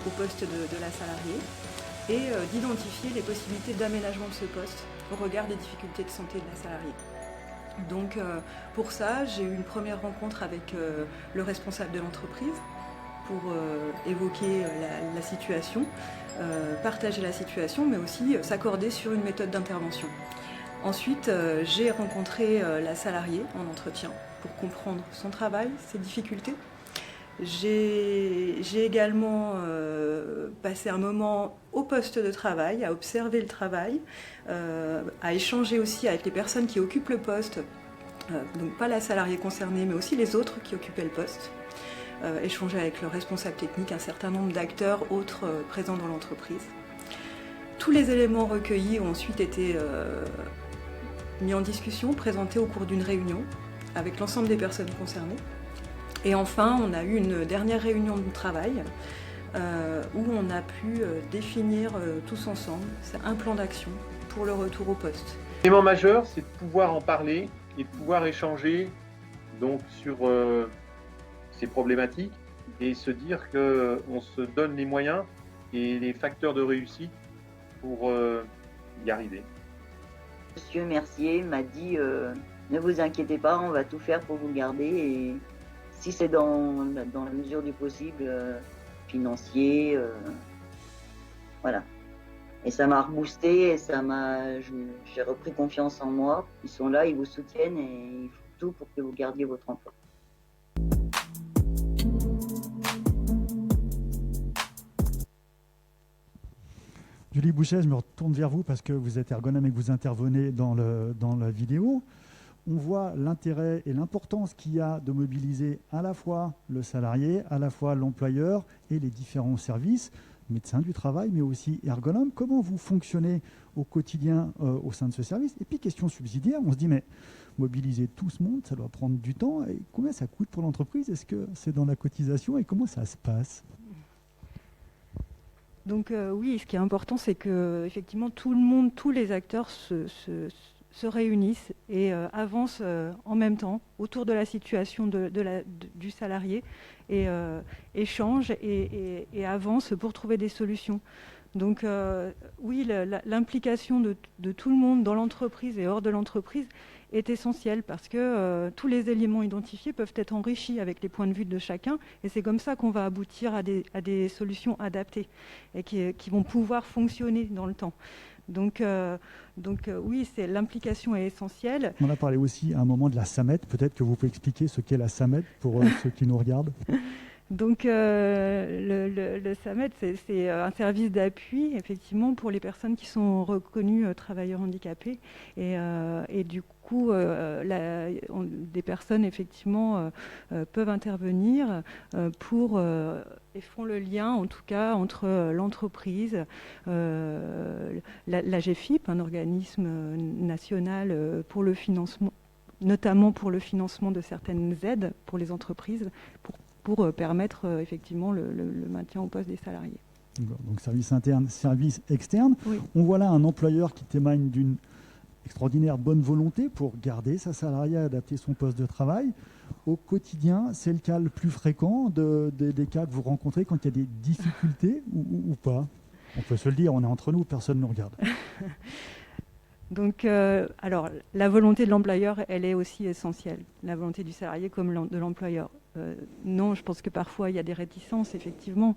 au poste de la salariée et d'identifier les possibilités d'aménagement de ce poste au regard des difficultés de santé de la salariée. Donc pour ça, j'ai eu une première rencontre avec le responsable de l'entreprise pour évoquer la situation, partager la situation, mais aussi s'accorder sur une méthode d'intervention. Ensuite, j'ai rencontré la salariée en entretien pour comprendre son travail, ses difficultés. J'ai également passé un moment au poste de travail, à observer le travail, à échanger aussi avec les personnes qui occupent le poste, donc pas la salariée concernée, mais aussi les autres qui occupaient le poste. Échanger avec le responsable technique, un certain nombre d'acteurs autres présents dans l'entreprise. Tous les éléments recueillis ont ensuite été mis en discussion, présentés au cours d'une réunion avec l'ensemble des personnes concernées. Et enfin, on a eu une dernière réunion de travail où on a pu définir tous ensemble un plan d'action pour le retour au poste. L'élément majeur, c'est de pouvoir en parler et de pouvoir échanger donc, sur ces problématiques et se dire qu'on se donne les moyens et les facteurs de réussite pour y arriver. Monsieur Mercier m'a dit ne vous inquiétez pas, on va tout faire pour vous garder et si c'est dans la mesure du possible, financier, voilà. Et ça m'a reboosté et j'ai repris confiance en moi. Ils sont là, ils vous soutiennent et ils font tout pour que vous gardiez votre emploi. Julie Bouchet, je me retourne vers vous parce que vous êtes ergonome et que vous intervenez dans la vidéo. On voit l'intérêt et l'importance qu'il y a de mobiliser à la fois le salarié, à la fois l'employeur et les différents services, médecins du travail, mais aussi ergonomes. Comment vous fonctionnez au quotidien au sein de ce service? Et puis, question subsidiaire, on se dit, mais mobiliser tout ce monde, ça doit prendre du temps. Et combien ça coûte pour l'entreprise? Est-ce que c'est dans la cotisation et comment ça se passe? Donc oui, ce qui est important, c'est que effectivement tout le monde, tous les acteurs se réunissent et avancent en même temps autour de la situation du salarié et échangent et avancent pour trouver des solutions. Donc oui, l'implication de tout le monde dans l'entreprise et hors de l'entreprise est essentielle parce que tous les éléments identifiés peuvent être enrichis avec les points de vue de chacun et c'est comme ça qu'on va aboutir à des solutions adaptées et qui vont pouvoir fonctionner dans le temps. Donc oui, l'implication est essentielle. On a parlé aussi à un moment de la SAMET. Peut-être que vous pouvez expliquer ce qu'est la SAMET pour ceux qui nous regardent. Donc le SAMET, c'est un service d'appui effectivement pour les personnes qui sont reconnues travailleurs handicapés et du coup des personnes effectivement peuvent intervenir et font le lien en tout cas entre l'entreprise, la GFIP, un organisme national pour le financement, notamment pour le financement de certaines aides pour les entreprises, pour permettre effectivement le maintien au poste des salariés. Donc service interne, service externe. Oui. On voit là un employeur qui témoigne d'une extraordinaire bonne volonté pour garder sa salariée et adapter son poste de travail. Au quotidien, c'est le cas le plus fréquent des cas que vous rencontrez quand il y a des difficultés ou pas? On peut se le dire, on est entre nous, personne ne nous regarde. Donc, alors, la volonté de l'employeur, elle est aussi essentielle. La volonté du salarié comme de l'employeur. Non, je pense que parfois, il y a des réticences, effectivement.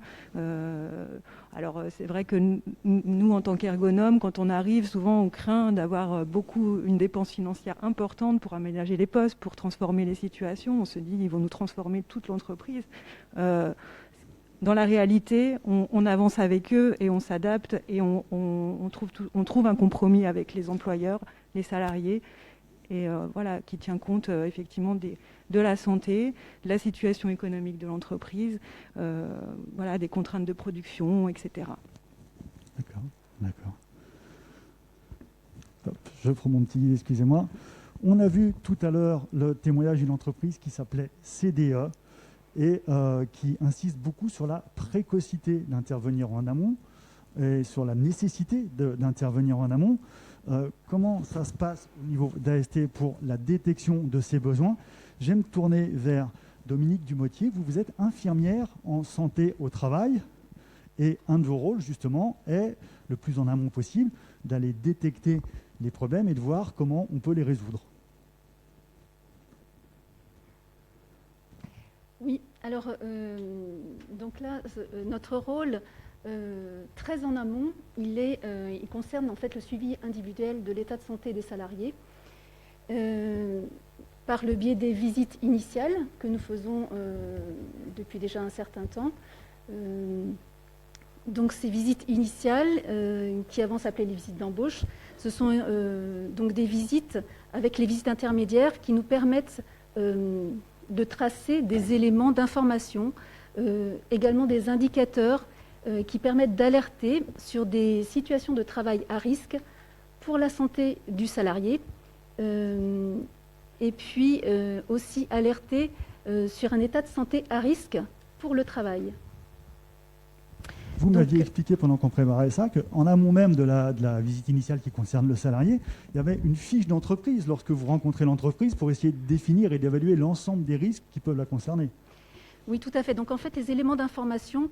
Alors, c'est vrai que nous, en tant qu'ergonomes, quand on arrive, souvent, on craint d'avoir une dépense financière importante pour aménager les postes, pour transformer les situations. On se dit, ils vont nous transformer toute l'entreprise. Dans la réalité, on avance avec eux et on s'adapte et on trouve un compromis avec les employeurs, les salariés, et voilà, qui tient compte effectivement de la santé, de la situation économique de l'entreprise, voilà, des contraintes de production, etc. D'accord. Je prends mon petit, excusez-moi. On a vu tout à l'heure le témoignage d'une entreprise qui s'appelait CDE, et qui insiste beaucoup sur la précocité d'intervenir en amont et sur la nécessité d'intervenir en amont. Comment ça se passe au niveau d'AST pour la détection de ces besoins? J'aime me tourner vers Dominique Dumotier. Vous êtes infirmière en santé au travail et un de vos rôles, justement, est le plus en amont possible d'aller détecter les problèmes et de voir comment on peut les résoudre. Oui, alors donc là, notre rôle très en amont, il concerne en fait le suivi individuel de l'état de santé des salariés par le biais des visites initiales que nous faisons depuis déjà un certain temps. Donc ces visites initiales, qui avant s'appelaient les visites d'embauche, ce sont donc des visites avec les visites intermédiaires qui nous permettent de tracer des éléments d'information, également des indicateurs qui permettent d'alerter sur des situations de travail à risque pour la santé du salarié, et puis aussi alerter sur un état de santé à risque pour le travail. Vous m'aviez expliqué pendant qu'on préparait ça qu'en amont même de la visite initiale qui concerne le salarié, il y avait une fiche d'entreprise lorsque vous rencontrez l'entreprise pour essayer de définir et d'évaluer l'ensemble des risques qui peuvent la concerner. Oui, tout à fait. Donc en fait, les éléments d'information,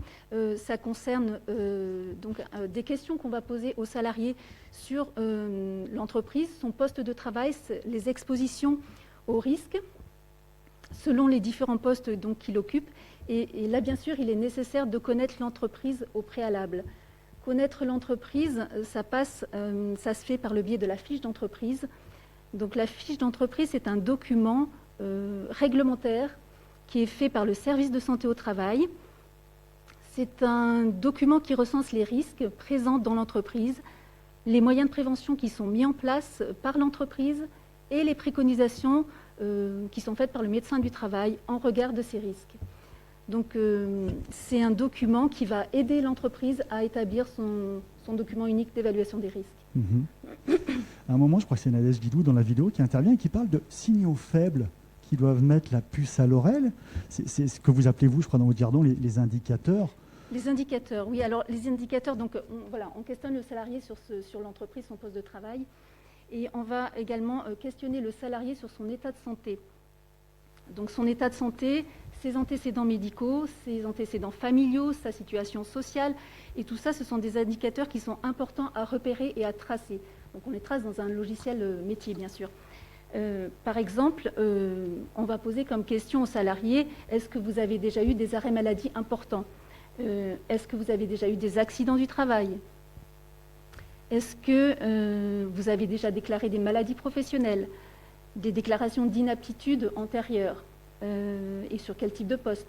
ça concerne des questions qu'on va poser aux salariés sur l'entreprise, son poste de travail, les expositions aux risques, selon les différents postes donc, qu'il occupe. Et là, bien sûr, il est nécessaire de connaître l'entreprise au préalable. Connaître l'entreprise, ça se fait par le biais de la fiche d'entreprise. Donc la fiche d'entreprise, c'est un document réglementaire qui est fait par le service de santé au travail. C'est un document qui recense les risques présents dans l'entreprise, les moyens de prévention qui sont mis en place par l'entreprise et les préconisations qui sont faites par le médecin du travail en regard de ces risques. Donc c'est un document qui va aider l'entreprise à établir son document unique d'évaluation des risques. À un moment, je crois que c'est Nadège Guidou dans la vidéo qui intervient et qui parle de signaux faibles qui doivent mettre la puce à l'oreille. C'est ce que vous appelez, vous, je crois, dans votre jargon, les indicateurs. Les indicateurs, oui. Alors, les indicateurs, donc, on questionne le salarié sur l'entreprise, son poste de travail. Et on va également questionner le salarié sur son état de santé. Donc, son état de santé, ses antécédents médicaux, ses antécédents familiaux, sa situation sociale. Et tout ça, ce sont des indicateurs qui sont importants à repérer et à tracer. Donc, on les trace dans un logiciel métier, bien sûr. Par exemple, on va poser comme question aux salariés, est-ce que vous avez déjà eu des arrêts maladie importants ? Est-ce que vous avez déjà eu des accidents du travail ? Est-ce que vous avez déjà déclaré des maladies professionnelles, des déclarations d'inaptitude antérieures et sur quel type de poste ?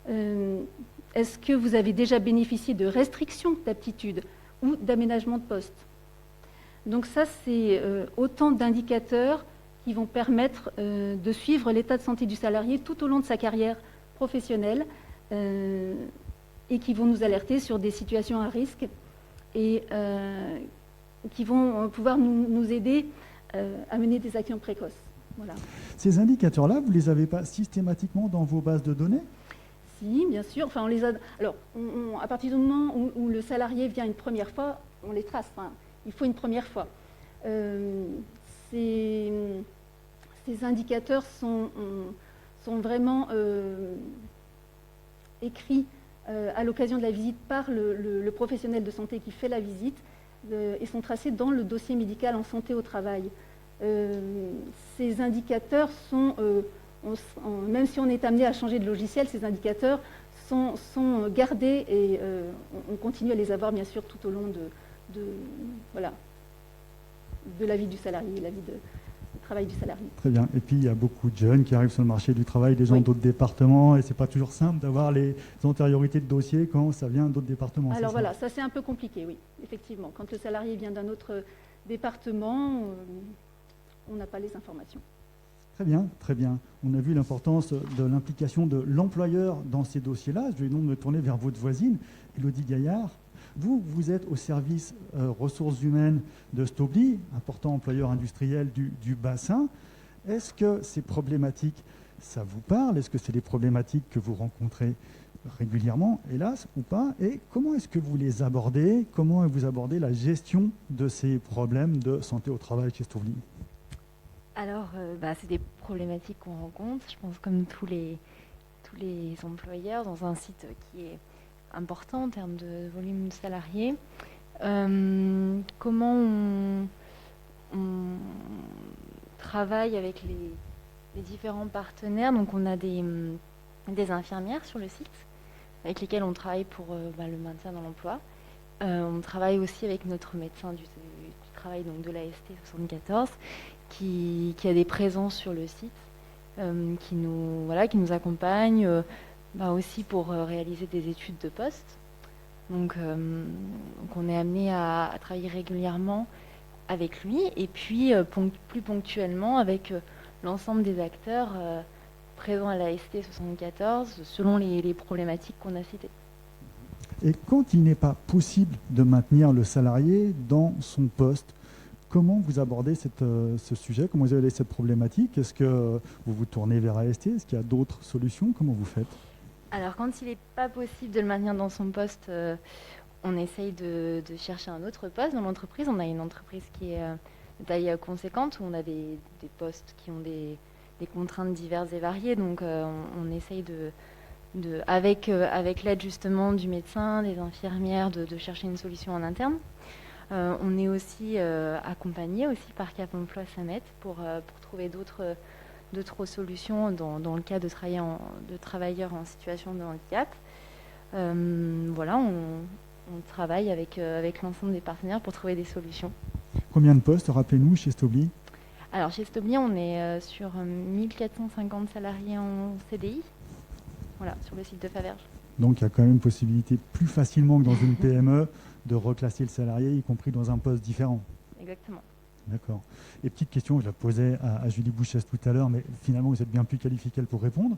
Est-ce que vous avez déjà bénéficié de restrictions d'aptitude ou d'aménagement de poste ? Donc ça, c'est autant d'indicateurs qui vont permettre de suivre l'état de santé du salarié tout au long de sa carrière professionnelle et qui vont nous alerter sur des situations à risque et qui vont pouvoir nous aider à mener des actions précoces. Voilà. Ces indicateurs-là, vous ne les avez pas systématiquement dans vos bases de données ? Si, bien sûr. Enfin, on les a. Alors, à partir du moment où le salarié vient une première fois, on les trace. Enfin, il faut une première fois. Ces indicateurs sont vraiment écrits à l'occasion de la visite par le professionnel de santé qui fait la visite et sont tracés dans le dossier médical en santé au travail. Ces indicateurs sont, même si on est amené à changer de logiciel, ces indicateurs sont gardés et on continue à les avoir bien sûr tout au long de la vie du salarié, la vie du travail du salarié. Très bien. Et puis, il y a beaucoup de jeunes qui arrivent sur le marché du travail, des gens d'autres départements, et ce n'est pas toujours simple d'avoir les antériorités de dossier quand ça vient d'autres départements. Alors voilà, ça c'est un peu compliqué, oui, effectivement. Quand le salarié vient d'un autre département, on n'a pas les informations. Très bien, très bien. On a vu l'importance de l'implication de l'employeur dans ces dossiers-là. Je vais donc me tourner vers votre voisine, Élodie Gaillard. Vous êtes au service ressources humaines de Stobli, important employeur industriel du bassin. Est-ce que ces problématiques, ça vous parle ? Est-ce que c'est des problématiques que vous rencontrez régulièrement, hélas, ou pas ? Et comment est-ce que vous les abordez ? Comment vous abordez la gestion de ces problèmes de santé au travail chez Stobli ? Alors, c'est des problématiques qu'on rencontre, je pense, comme tous les employeurs dans un site qui est important en termes de volume salarié. Comment on travaille avec les différents partenaires. Donc on a des infirmières sur le site avec lesquelles on travaille pour le maintien dans l'emploi. On travaille aussi avec notre médecin du travail, donc de l'AST 74, qui a des présences sur le site, qui nous accompagne aussi pour réaliser des études de poste. Donc on est amené à travailler régulièrement avec lui et puis plus ponctuellement avec l'ensemble des acteurs présents à l'AST 74 selon les problématiques qu'on a citées. Et quand il n'est pas possible de maintenir le salarié dans son poste, comment vous abordez ce sujet? Comment vous abordez cette problématique? Est-ce que vous vous tournez vers AST? Est-ce qu'il y a d'autres solutions? Comment vous faites? Alors, quand il n'est pas possible de le maintenir dans son poste, on essaye de chercher un autre poste dans l'entreprise. On a une entreprise qui est de taille conséquente, où on a des postes qui ont des contraintes diverses et variées. Donc, on essaye avec l'aide justement du médecin, des infirmières, de chercher une solution en interne. On est aussi accompagné aussi par Cap Emploi Samet pour trouver d'autres d'autres solutions dans le cas de travailleurs en situation de handicap. Voilà, on travaille avec l'ensemble des partenaires pour trouver des solutions. Combien de postes, rappelez-nous, chez Stobli? Alors chez Stobli, on est sur 1450 salariés en CDI, voilà, sur le site de Faverges. Donc il y a quand même possibilité plus facilement que dans une PME de reclasser le salarié, y compris dans un poste différent. Exactement. D'accord. Et petite question, je la posais à Julie Bouchès tout à l'heure, mais finalement vous êtes bien plus qualifiée qu'elle pour répondre.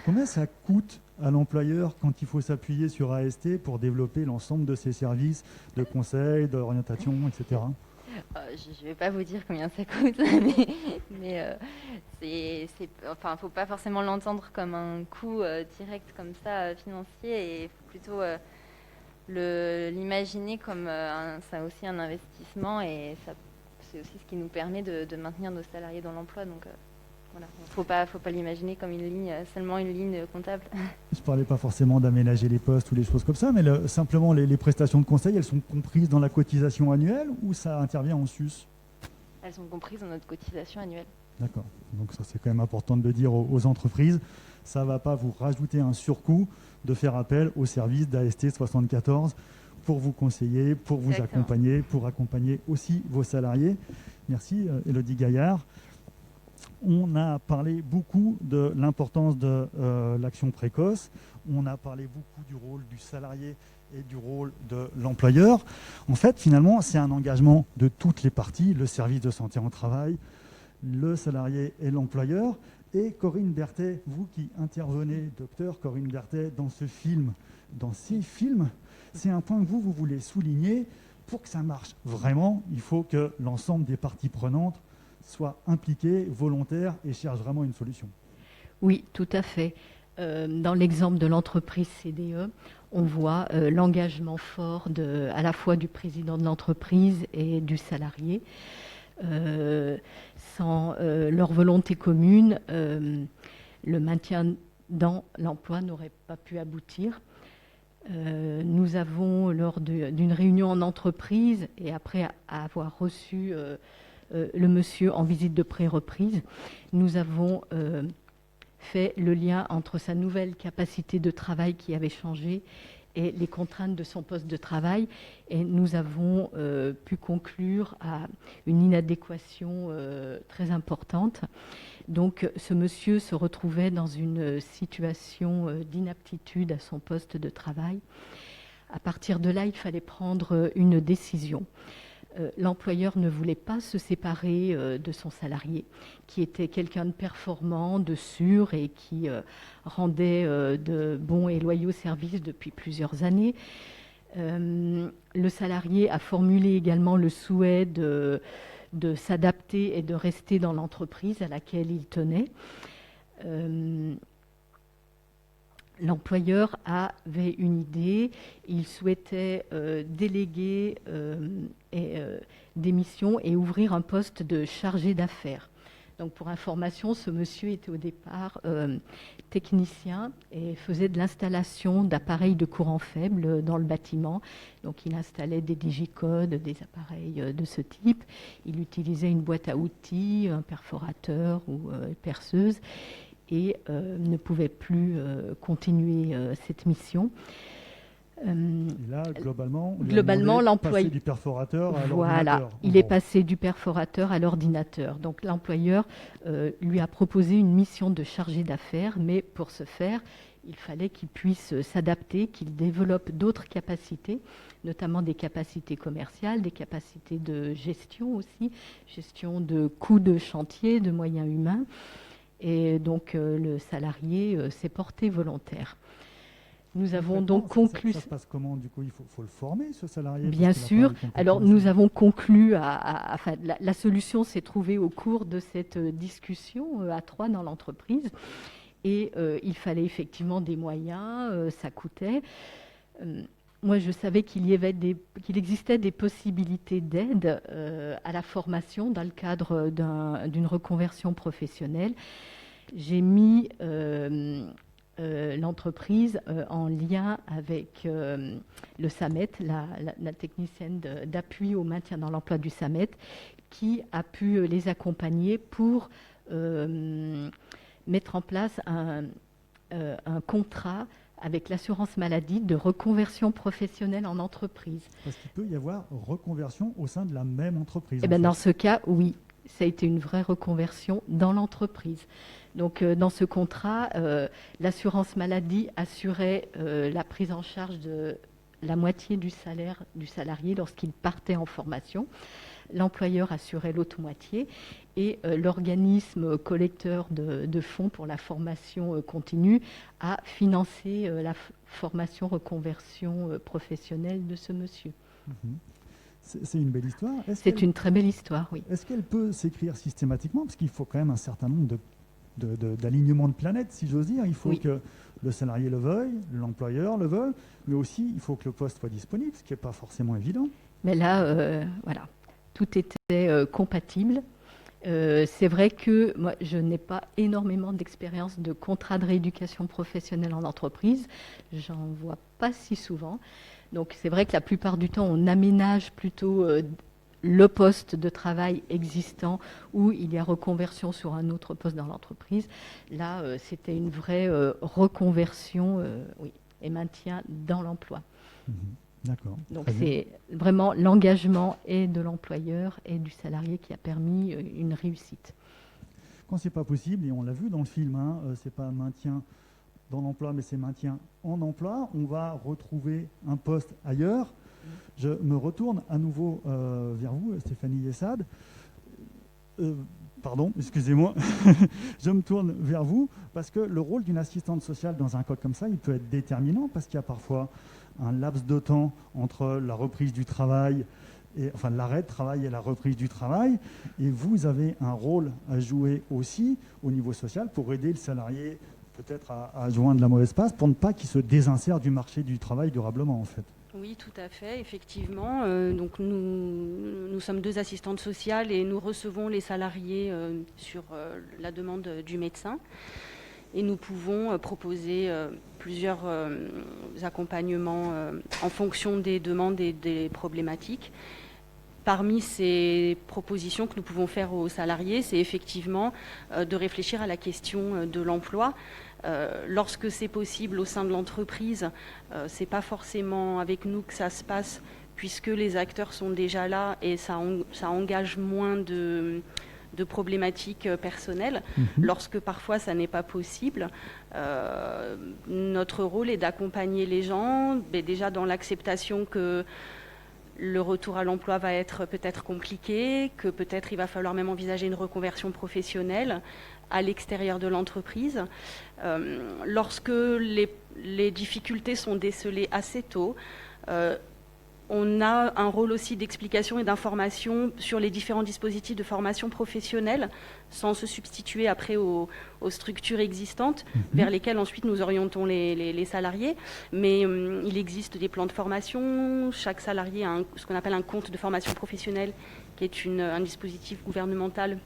Combien ça coûte à l'employeur quand il faut s'appuyer sur AST pour développer l'ensemble de ses services de conseil, d'orientation, etc. Je ne vais pas vous dire combien ça coûte, mais enfin, faut pas forcément l'entendre comme un coût direct comme ça financier, et plutôt l'imaginer comme ça aussi un investissement, et c'est aussi ce qui nous permet de maintenir nos salariés dans l'emploi. Donc voilà, faut pas l'imaginer comme seulement une ligne comptable. Je ne parlais pas forcément d'aménager les postes ou les choses comme ça, mais simplement les prestations de conseil, elles sont comprises dans la cotisation annuelle ou ça intervient en sus? Elles sont comprises dans notre cotisation annuelle. D'accord. Donc ça, c'est quand même important de le dire aux entreprises. Ça ne va pas vous rajouter un surcoût de faire appel au service d'AST 74 pour vous conseiller, pour vous accompagner, pour accompagner aussi vos salariés. Merci Élodie Gaillard. On a parlé beaucoup de l'importance de l'action précoce. On a parlé beaucoup du rôle du salarié et du rôle de l'employeur. En fait, finalement, c'est un engagement de toutes les parties, le service de santé en travail, le salarié et l'employeur. Et Corinne Berthet, vous qui intervenez, docteur Corinne Berthet, dans ce film, dans ces films, c'est un point que vous voulez souligner. Pour que ça marche vraiment, il faut que l'ensemble des parties prenantes soient impliqués, volontaires et cherchent vraiment une solution. Oui, tout à fait. Dans l'exemple de l'entreprise CDE, on voit l'engagement fort à la fois du président de l'entreprise et du salarié. Sans leur volonté commune, le maintien dans l'emploi n'aurait pas pu aboutir. Nous avons, lors d'une réunion en entreprise, et après avoir reçu le monsieur en visite de pré-reprise, nous avons fait le lien entre sa nouvelle capacité de travail qui avait changé et les contraintes de son poste de travail, et nous avons pu conclure à une inadéquation très importante. Donc ce monsieur se retrouvait dans une situation d'inaptitude à son poste de travail. À partir de là, il fallait prendre une décision. L'employeur ne voulait pas se séparer de son salarié, qui était quelqu'un de performant, de sûr, et qui rendait de bons et loyaux services depuis plusieurs années. Le salarié a formulé également le souhait de s'adapter et de rester dans l'entreprise à laquelle il tenait. L'employeur avait une idée, il souhaitait déléguer des missions et ouvrir un poste de chargé d'affaires. Donc pour information, ce monsieur était au départ technicien et faisait de l'installation d'appareils de courant faible dans le bâtiment. Donc il installait des digicodes, des appareils de ce type. Il utilisait une boîte à outils, un perforateur ou une perceuse, et ne pouvait plus continuer cette mission. Et là, globalement, l'employeur du perforateur à voilà, l'ordinateur. il est passé du perforateur à l'ordinateur. Donc l'employeur lui a proposé une mission de chargé d'affaires, mais pour ce faire, il fallait qu'il puisse s'adapter, qu'il développe d'autres capacités, notamment des capacités commerciales, des capacités de gestion aussi, gestion de coûts de chantier, de moyens humains. Et donc le salarié s'est porté volontaire. Nous avons donc conclu... Ça se passe comment, du coup? Il faut le former, ce salarié? Bien sûr. Alors nous avons conclu enfin, la solution s'est trouvée au cours de cette discussion à trois dans l'entreprise. Et il fallait effectivement des moyens, ça coûtait. Moi, je savais qu'il existait des possibilités d'aide à la formation dans le cadre d'une reconversion professionnelle. J'ai mis l'entreprise en lien avec le SAMET, la technicienne d'appui au maintien dans l'emploi du SAMET, qui a pu les accompagner pour mettre en place un contrat avec l'assurance maladie de reconversion professionnelle en entreprise. Parce qu'il peut y avoir reconversion au sein de la même entreprise. Eh bien, dans ce cas, oui, ça a été une vraie reconversion dans l'entreprise. Donc, dans ce contrat, l'assurance maladie assurait la prise en charge de la moitié du salaire du salarié lorsqu'il partait en formation. L'employeur assurait l'autre moitié et l'organisme collecteur de fonds pour la formation continue a financé la formation reconversion professionnelle de ce monsieur. C'est une belle histoire. C'est une très belle histoire, oui. Est-ce qu'elle peut s'écrire systématiquement? Parce qu'il faut quand même un certain nombre d'alignements de planètes, si j'ose dire. Il faut que le salarié le veuille, l'employeur le veuille, mais aussi il faut que le poste soit disponible, ce qui n'est pas forcément évident. Mais là, voilà, tout était compatible. C'est vrai que moi, je n'ai pas énormément d'expérience de contrat de rééducation professionnelle en entreprise. J'en vois pas si souvent. Donc c'est vrai que la plupart du temps, on aménage plutôt le poste de travail existant où il y a reconversion sur un autre poste dans l'entreprise. Là, c'était une vraie reconversion et maintien dans l'emploi. D'accord. Donc c'est vraiment l'engagement et de l'employeur et du salarié qui a permis une réussite. Quand c'est pas possible, et on l'a vu dans le film, c'est pas maintien dans l'emploi, mais c'est maintien en emploi, on va retrouver un poste ailleurs. Je me retourne à nouveau vers vous, Stéphanie Yessad. Pardon, excusez-moi. Je me tourne vers vous parce que le rôle d'une assistante sociale dans un cas comme ça, il peut être déterminant parce qu'il y a parfois un laps de temps entre la reprise du travail, enfin l'arrêt de travail et la reprise du travail. Et vous avez un rôle à jouer aussi au niveau social pour aider le salarié peut-être à joindre la mauvaise passe pour ne pas qu'il se désinsère du marché du travail durablement en fait. Oui, tout à fait, effectivement. Donc nous sommes 2 assistantes sociales et nous recevons les salariés sur la demande du médecin. Et nous pouvons proposer plusieurs accompagnements en fonction des demandes et des problématiques. Parmi ces propositions que nous pouvons faire aux salariés, c'est effectivement de réfléchir à la question de l'emploi. Lorsque c'est possible au sein de l'entreprise, c'est pas forcément avec nous que ça se passe, puisque les acteurs sont déjà là et ça engage moins de problématiques personnelles. Lorsque parfois ça n'est pas possible, notre rôle est d'accompagner les gens, mais déjà dans l'acceptation que le retour à l'emploi va être peut-être compliqué, que peut-être il va falloir même envisager une reconversion professionnelle à l'extérieur de l'entreprise. Lorsque les difficultés sont décelées assez tôt, on a un rôle aussi d'explication et d'information sur les différents dispositifs de formation professionnelle, sans se substituer après aux structures existantes vers lesquelles ensuite nous orientons les salariés. Mais il existe des plans de formation. Chaque salarié a ce qu'on appelle un compte de formation professionnelle, qui est un dispositif gouvernemental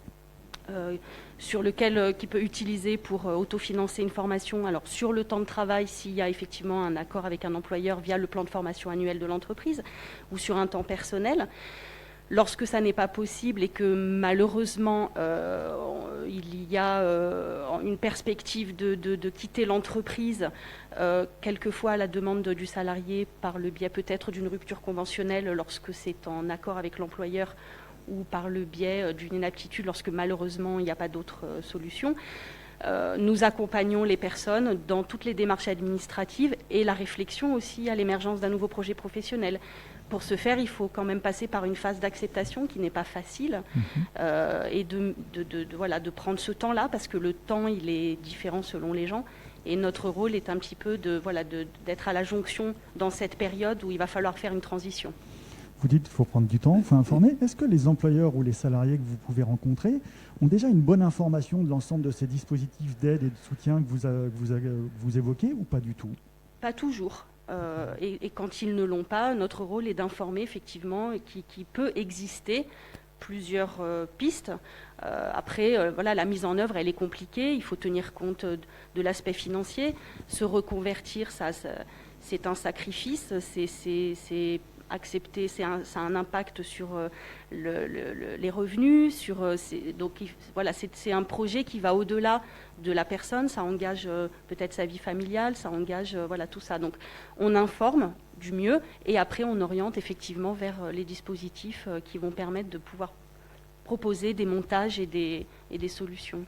sur lequel qui peut utiliser pour autofinancer une formation. Alors sur le temps de travail, s'il y a effectivement un accord avec un employeur via le plan de formation annuel de l'entreprise, ou sur un temps personnel. Lorsque ça n'est pas possible et que malheureusement il y a une perspective de quitter l'entreprise, quelquefois à la demande du salarié par le biais peut-être d'une rupture conventionnelle lorsque c'est en accord avec l'employeur, ou par le biais d'une inaptitude lorsque malheureusement il n'y a pas d'autre solution. Nous accompagnons les personnes dans toutes les démarches administratives et la réflexion aussi à l'émergence d'un nouveau projet professionnel. Pour ce faire, il faut quand même passer par une phase d'acceptation qui n'est pas facile et de prendre ce temps-là parce que le temps il est différent selon les gens. Et notre rôle est un petit peu d'être à la jonction dans cette période où il va falloir faire une transition. Vous dites qu'il faut prendre du temps, il faut informer. Est-ce que les employeurs ou les salariés que vous pouvez rencontrer ont déjà une bonne information de l'ensemble de ces dispositifs d'aide et de soutien que vous évoquez ou pas du tout? Pas toujours. Et quand ils ne l'ont pas, notre rôle est d'informer effectivement qu'il peut exister plusieurs pistes. Après, la mise en œuvre, elle est compliquée. Il faut tenir compte de l'aspect financier. Se reconvertir, c'est un sacrifice. C'est accepter, ça a un impact sur les revenus, voilà, c'est un projet qui va au-delà de la personne, ça engage peut-être sa vie familiale, ça engage voilà, tout ça. Donc on informe du mieux et après on oriente effectivement vers les dispositifs qui vont permettre de pouvoir proposer des montages et des solutions.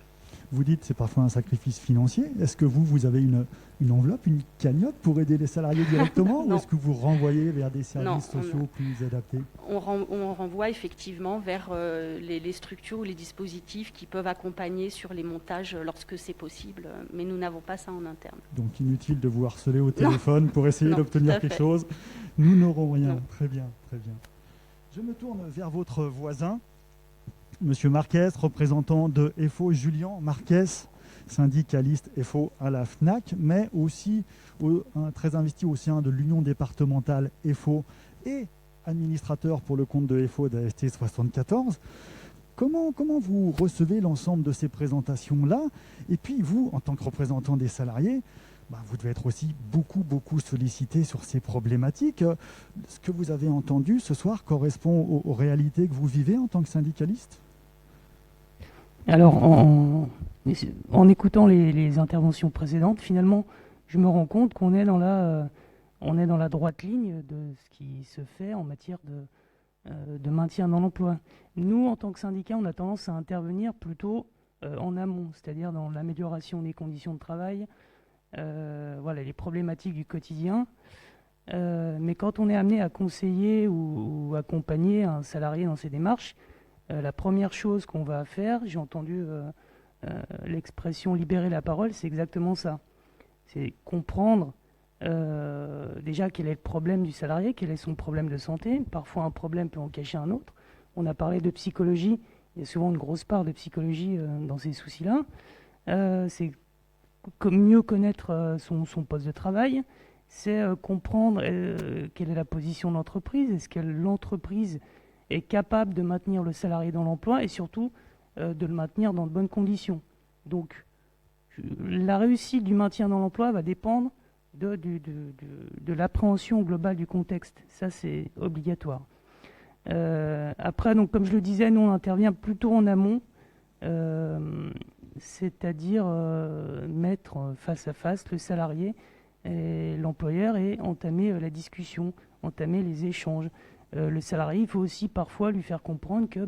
Vous dites que c'est parfois un sacrifice financier. Est-ce que vous avez une enveloppe, une cagnotte pour aider les salariés directement ou est-ce que vous renvoyez vers des services sociaux plus adaptés? On renvoie effectivement vers les structures ou les dispositifs qui peuvent accompagner sur les montages lorsque c'est possible, mais nous n'avons pas ça en interne. Donc inutile de vous harceler au téléphone pour essayer d'obtenir quelque chose. Nous n'aurons rien. Non. Très bien, très bien. Je me tourne vers votre voisin. Monsieur Marquez, représentant de FO, Julien Marquez, syndicaliste FO à la FNAC, mais aussi très investi au sein de l'Union départementale FO et administrateur pour le compte de FO d'AST 74. Comment vous recevez l'ensemble de ces présentations-là? Et puis vous, en tant que représentant des salariés, vous devez être aussi beaucoup sollicité sur ces problématiques. Ce que vous avez entendu ce soir correspond aux réalités que vous vivez en tant que syndicaliste? Alors, en écoutant les interventions précédentes, finalement, je me rends compte qu'on est dans la droite ligne de ce qui se fait en matière de maintien dans l'emploi. Nous, en tant que syndicat, on a tendance à intervenir plutôt en amont, c'est-à-dire dans l'amélioration des conditions de travail, voilà, les problématiques du quotidien. Mais quand on est amené à conseiller ou accompagner un salarié dans ses démarches, la première chose qu'on va faire, j'ai entendu l'expression libérer la parole, c'est exactement ça. C'est comprendre déjà quel est le problème du salarié, quel est son problème de santé. Parfois un problème peut en cacher un autre. On a parlé de psychologie, il y a souvent une grosse part de psychologie dans ces soucis-là. C'est mieux connaître son poste de travail, c'est comprendre quelle est la position de l'entreprise, est-ce que l'entreprise est capable de maintenir le salarié dans l'emploi et surtout de le maintenir dans de bonnes conditions. Donc la réussite du maintien dans l'emploi va dépendre de l'appréhension globale du contexte. Ça, c'est obligatoire. Après, donc, comme je le disais, nous, on intervient plutôt en amont, c'est-à-dire mettre face à face le salarié et l'employeur et entamer la discussion, entamer les échanges. Le salarié, il faut aussi parfois lui faire comprendre que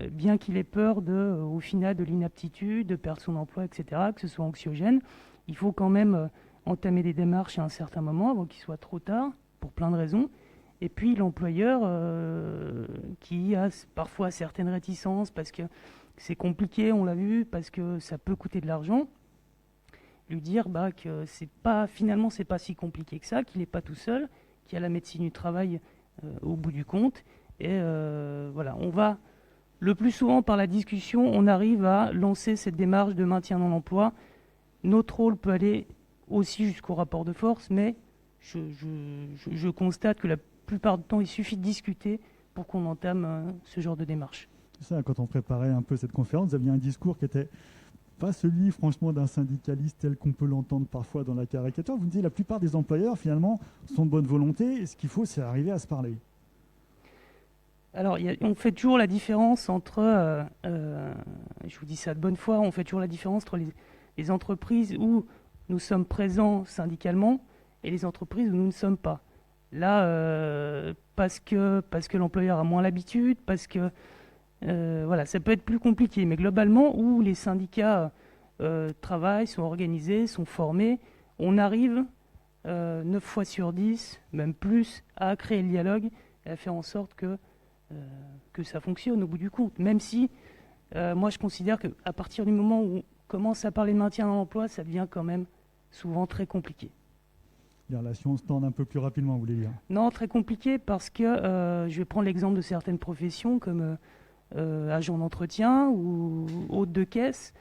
bien qu'il ait peur au final de l'inaptitude, de perdre son emploi, etc., que ce soit anxiogène, il faut quand même entamer des démarches à un certain moment avant qu'il soit trop tard, pour plein de raisons. Et puis l'employeur qui a parfois certaines réticences parce que c'est compliqué, on l'a vu, parce que ça peut coûter de l'argent, lui dire que finalement c'est pas si compliqué que ça, qu'il n'est pas tout seul, qu'il y a la médecine du travail au bout du compte. Et voilà, on va le plus souvent par la discussion, on arrive à lancer cette démarche de maintien dans l'emploi. Notre rôle peut aller aussi jusqu'au rapport de force, mais je constate que la plupart du temps, il suffit de discuter pour qu'on entame ce genre de démarche. C'est ça, quand on préparait un peu cette conférence, vous aviez un discours qui était pas celui, franchement, d'un syndicaliste tel qu'on peut l'entendre parfois dans la caricature. Vous me dites, la plupart des employeurs, finalement, sont de bonne volonté, et ce qu'il faut, c'est arriver à se parler. Alors, on fait toujours la différence entre, je vous dis ça de bonne foi, on fait toujours la différence entre les entreprises où nous sommes présents syndicalement et les entreprises où nous ne sommes pas. Là, parce que l'employeur a moins l'habitude, parce que voilà, ça peut être plus compliqué. Mais globalement, où les syndicats travaillent, sont organisés, sont formés, on arrive 9 fois sur 10, même plus, à créer le dialogue et à faire en sorte que ça fonctionne au bout du compte. Même si, moi je considère qu'à partir du moment où on commence à parler de maintien dans l'emploi, ça devient quand même souvent très compliqué. Les relations se tendent un peu plus rapidement, vous voulez dire? Non, très compliqué parce que je vais prendre l'exemple de certaines professions comme agent d'entretien ou hôte de caisse.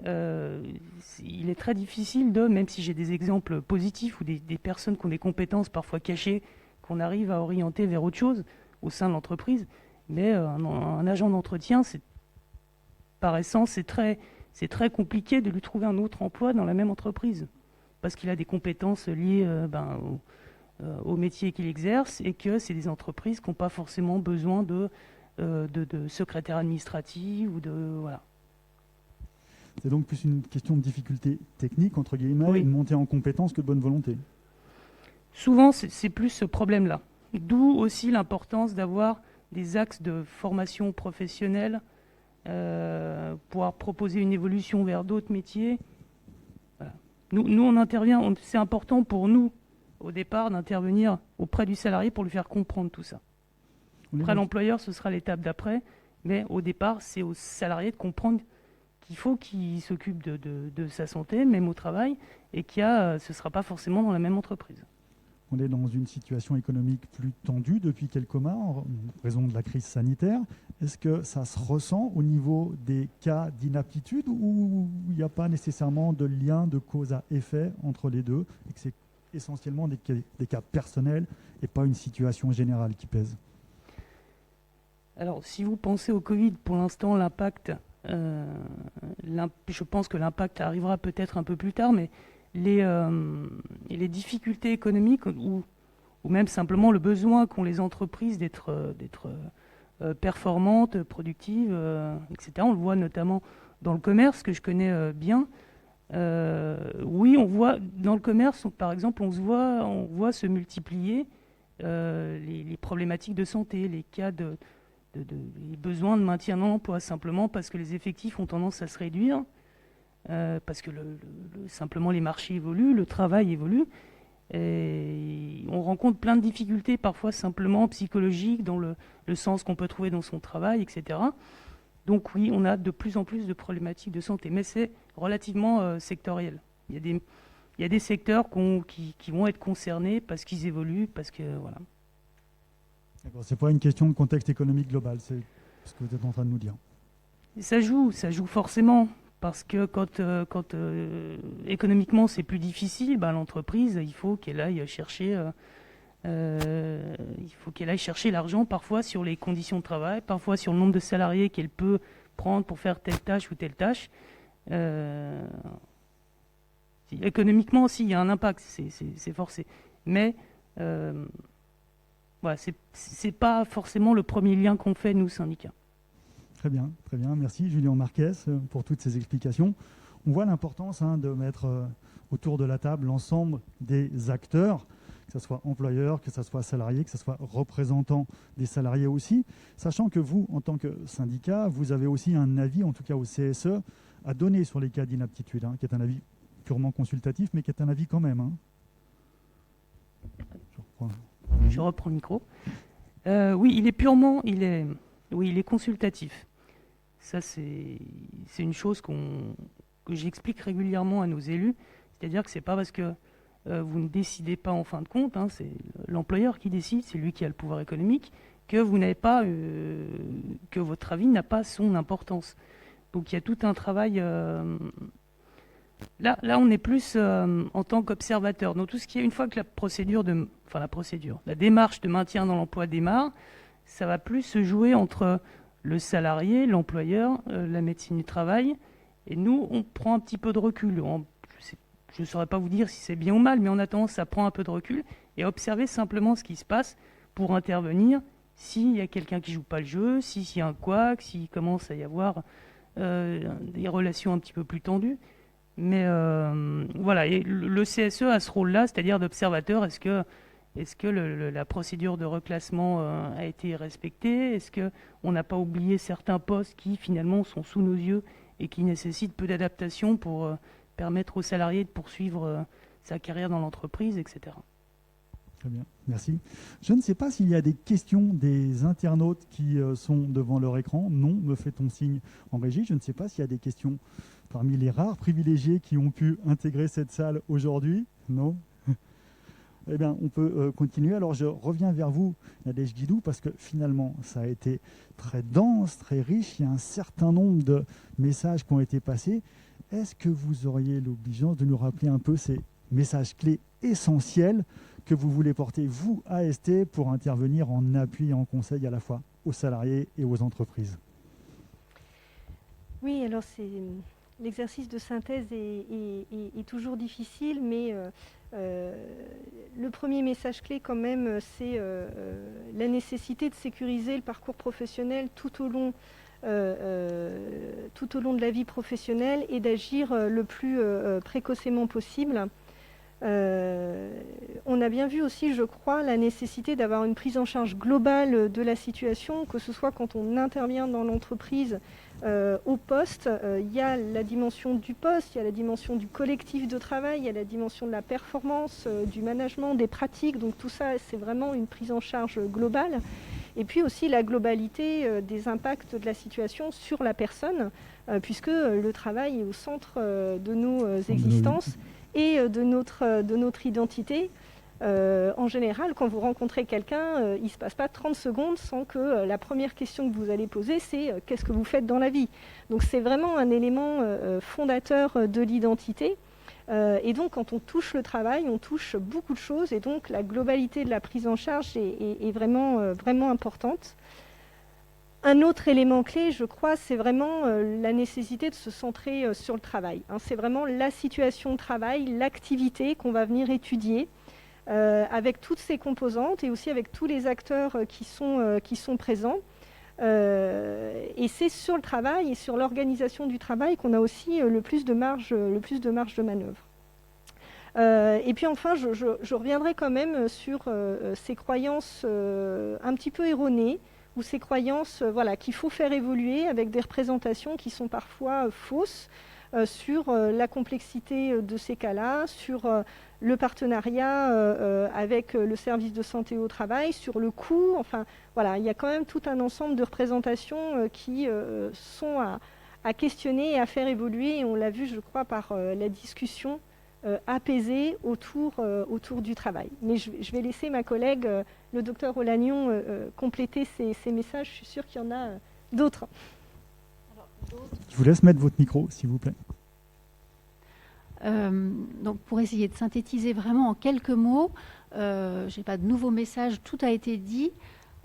Il est très difficile même si j'ai des exemples positifs ou des personnes qui ont des compétences parfois cachées, qu'on arrive à orienter vers autre chose au sein de l'entreprise. Mais un agent d'entretien, par essence, c'est très compliqué de lui trouver un autre emploi dans la même entreprise. Parce qu'il a des compétences liées au métier qu'ils exercent et que c'est des entreprises qui n'ont pas forcément besoin de secrétaire administratif ou de voilà. C'est donc plus une question de difficulté technique, entre guillemets, une montée en compétence que de bonne volonté. Souvent, c'est plus ce problème-là. D'où aussi l'importance d'avoir des axes de formation professionnelle, pouvoir proposer une évolution vers d'autres métiers. Voilà. Nous, on intervient, c'est important pour nous, au départ, d'intervenir auprès du salarié pour lui faire comprendre tout ça. Après, l'employeur, ce sera l'étape d'après, mais au départ, c'est au salarié de comprendre qu'il faut qu'il s'occupe de sa santé, même au travail, et ce ne sera pas forcément dans la même entreprise. On est dans une situation économique plus tendue depuis quelques mois en raison de la crise sanitaire. Est-ce que ça se ressent au niveau des cas d'inaptitude ou il n'y a pas nécessairement de lien de cause à effet entre les deux et que c'est essentiellement des cas personnels et pas une situation générale qui pèse? Alors, si vous pensez au Covid, pour l'instant, l'impact, je pense que l'impact arrivera peut-être un peu plus tard, mais les difficultés économiques ou même simplement le besoin qu'ont les entreprises d'être performantes, productives, etc. On le voit notamment dans le commerce, que je connais bien. Oui, on voit dans le commerce, par exemple, on voit se multiplier les problématiques de santé, les cas les besoins de maintien dans l'emploi, simplement parce que les effectifs ont tendance à se réduire. Parce que simplement les marchés évoluent, le travail évolue, et on rencontre plein de difficultés, parfois simplement psychologiques, dans le sens qu'on peut trouver dans son travail, etc. Donc oui, on a de plus en plus de problématiques de santé, mais c'est relativement sectoriel. Il y a des secteurs qui vont être concernés parce qu'ils évoluent, parce que voilà. D'accord, c'est pas une question de contexte économique global, c'est ce que vous êtes en train de nous dire. Et ça joue forcément. Parce que quand économiquement c'est plus difficile, l'entreprise, il faut qu'elle aille chercher l'argent parfois sur les conditions de travail, parfois sur le nombre de salariés qu'elle peut prendre pour faire telle tâche ou telle tâche. Économiquement aussi, il y a un impact, c'est forcé. Mais voilà, c'est pas forcément le premier lien qu'on fait, nous, syndicats. Très bien. Merci Julien Marquez pour toutes ces explications. On voit l'importance de mettre autour de la table l'ensemble des acteurs, que ce soit employeurs, que ce soit salariés, que ce soit représentants des salariés aussi, sachant que vous, en tant que syndicat, vous avez aussi un avis, en tout cas au CSE, à donner sur les cas d'inaptitude, qui est un avis purement consultatif, mais qui est un avis quand même. Je reprends le micro. Oui, il est consultatif. Ça, c'est une chose que j'explique régulièrement à nos élus. C'est-à-dire que ce n'est pas parce que vous ne décidez pas en fin de compte, c'est l'employeur qui décide, c'est lui qui a le pouvoir économique, que vous n'avez pas, que votre avis n'a pas son importance. Donc il y a tout un travail. Là, on est plus en tant qu'observateur. Donc tout ce qui est, une fois que la démarche de maintien dans l'emploi démarre, ça va plus se jouer entre le salarié, l'employeur, la médecine du travail. Et nous, on prend un petit peu de recul. Je ne saurais pas vous dire si c'est bien ou mal, mais on a tendance à prendre un peu de recul et à observer simplement ce qui se passe pour intervenir s'il y a quelqu'un qui ne joue pas le jeu, s'il y a un couac, s'il commence à y avoir des relations un petit peu plus tendues. Mais voilà, et le CSE a ce rôle-là, c'est-à-dire d'observateur. Est-ce que la procédure de reclassement a été respectée? Est-ce qu'on n'a pas oublié certains postes qui finalement sont sous nos yeux et qui nécessitent peu d'adaptation pour permettre aux salariés de poursuivre sa carrière dans l'entreprise, etc. Très bien, merci. Je ne sais pas s'il y a des questions des internautes qui sont devant leur écran. Non, me fait-on signe en régie. Je ne sais pas s'il y a des questions parmi les rares privilégiés qui ont pu intégrer cette salle aujourd'hui. Non. Eh bien, on peut continuer. Alors, je reviens vers vous, Nadège Guidou, parce que finalement, ça a été très dense, très riche. Il y a un certain nombre de messages qui ont été passés. Est-ce que vous auriez l'obligeance de nous rappeler un peu ces messages clés essentiels que vous voulez porter, vous, AST, pour intervenir en appui et en conseil à la fois aux salariés et aux entreprises? Oui, alors l'exercice de synthèse est toujours difficile, mais Le premier message clé quand même, c'est la nécessité de sécuriser le parcours professionnel tout au long de la vie professionnelle et d'agir le plus précocement possible. On a bien vu aussi, je crois, la nécessité d'avoir une prise en charge globale de la situation, que ce soit quand on intervient dans l'entreprise au poste. Il y a la dimension du poste, il y a la dimension du collectif de travail, il y a la dimension de la performance, du management, des pratiques. Donc tout ça, c'est vraiment une prise en charge globale. Et puis aussi la globalité des impacts de la situation sur la personne, puisque le travail est au centre de nos existences et de notre identité. En général, quand vous rencontrez quelqu'un, il ne se passe pas 30 secondes sans que la première question que vous allez poser, c'est qu'est-ce que vous faites dans la vie? Donc c'est vraiment un élément fondateur de l'identité. Et donc quand on touche le travail, on touche beaucoup de choses, et donc la globalité de la prise en charge est vraiment, vraiment importante. Un autre élément clé, je crois, c'est vraiment la nécessité de se centrer sur le travail. C'est vraiment la situation de travail, l'activité qu'on va venir étudier avec toutes ses composantes et aussi avec tous les acteurs qui sont présents. Et c'est sur le travail et sur l'organisation du travail qu'on a aussi le plus de marge de manœuvre. Et puis enfin, je reviendrai quand même sur ces croyances un petit peu erronées, ou ces croyances qu'il faut faire évoluer avec des représentations qui sont parfois fausses sur la complexité de ces cas-là, sur le partenariat avec le service de santé au travail, sur le coût. Enfin, voilà, il y a quand même tout un ensemble de représentations qui sont à questionner et à faire évoluer. Et on l'a vu, je crois, par la discussion apaisée autour du travail. Mais je vais laisser ma collègue, le docteur Olagnon, compléter ces messages. Je suis sûre qu'il y en a d'autres. Je vous laisse mettre votre micro, s'il vous plaît. Donc pour essayer de synthétiser vraiment en quelques mots, je n'ai pas de nouveaux messages, tout a été dit.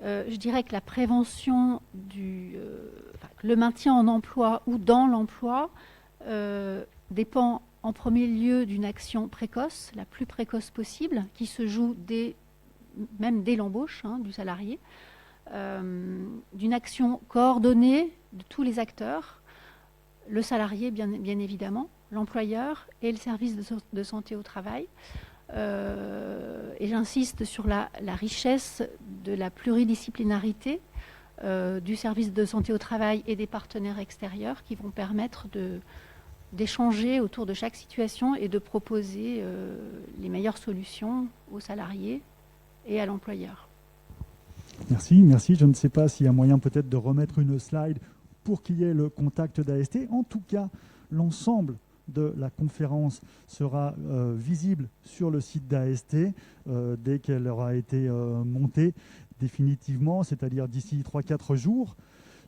Je dirais que la prévention le maintien en emploi ou dans l'emploi dépend en premier lieu d'une action précoce, la plus précoce possible, qui se joue même dès l'embauche du salarié, d'une action coordonnée de tous les acteurs, le salarié bien évidemment, l'employeur et le service de santé au travail. Et j'insiste sur la richesse de la pluridisciplinarité du service de santé au travail et des partenaires extérieurs qui vont permettre d'échanger autour de chaque situation et de proposer les meilleures solutions aux salariés et à l'employeur. Merci. Je ne sais pas s'il y a moyen peut-être de remettre une slide pour qu'il y ait le contact d'AST. En tout cas, l'ensemble de la conférence sera visible sur le site d'AST dès qu'elle aura été montée définitivement, c'est-à-dire d'ici 3-4 jours.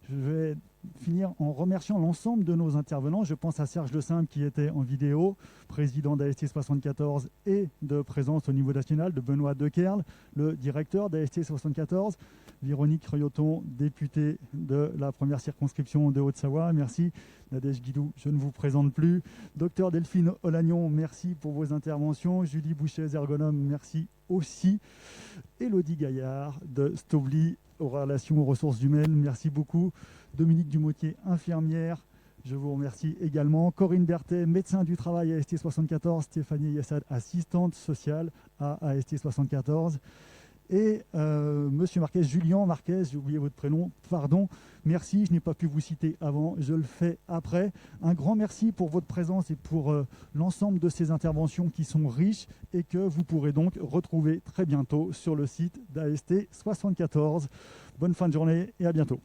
Je vais finir en remerciant l'ensemble de nos intervenants. Je pense à Serge Le Simple qui était en vidéo, président d'AST 74 et de présence au niveau national, de Benoît Dekerle, le directeur d'AST 74, Véronique Rioton, députée de la première circonscription de Haute-Savoie, merci. Nadège Guidou, je ne vous présente plus. Docteur Delphine Olagnon, merci pour vos interventions. Julie Bouchet, ergonome, merci aussi. Élodie Gaillard de Stovely, aux relations aux ressources humaines, merci beaucoup. Dominique Dumotier, infirmière, je vous remercie également. Corinne Berthet, médecin du travail à AST 74, Stéphanie Yassad, assistante sociale à AST 74. Et Monsieur Marquez, Julien Marquez, j'ai oublié votre prénom, pardon, merci, je n'ai pas pu vous citer avant, je le fais après. Un grand merci pour votre présence et pour l'ensemble de ces interventions qui sont riches et que vous pourrez donc retrouver très bientôt sur le site d'AST 74. Bonne fin de journée et à bientôt.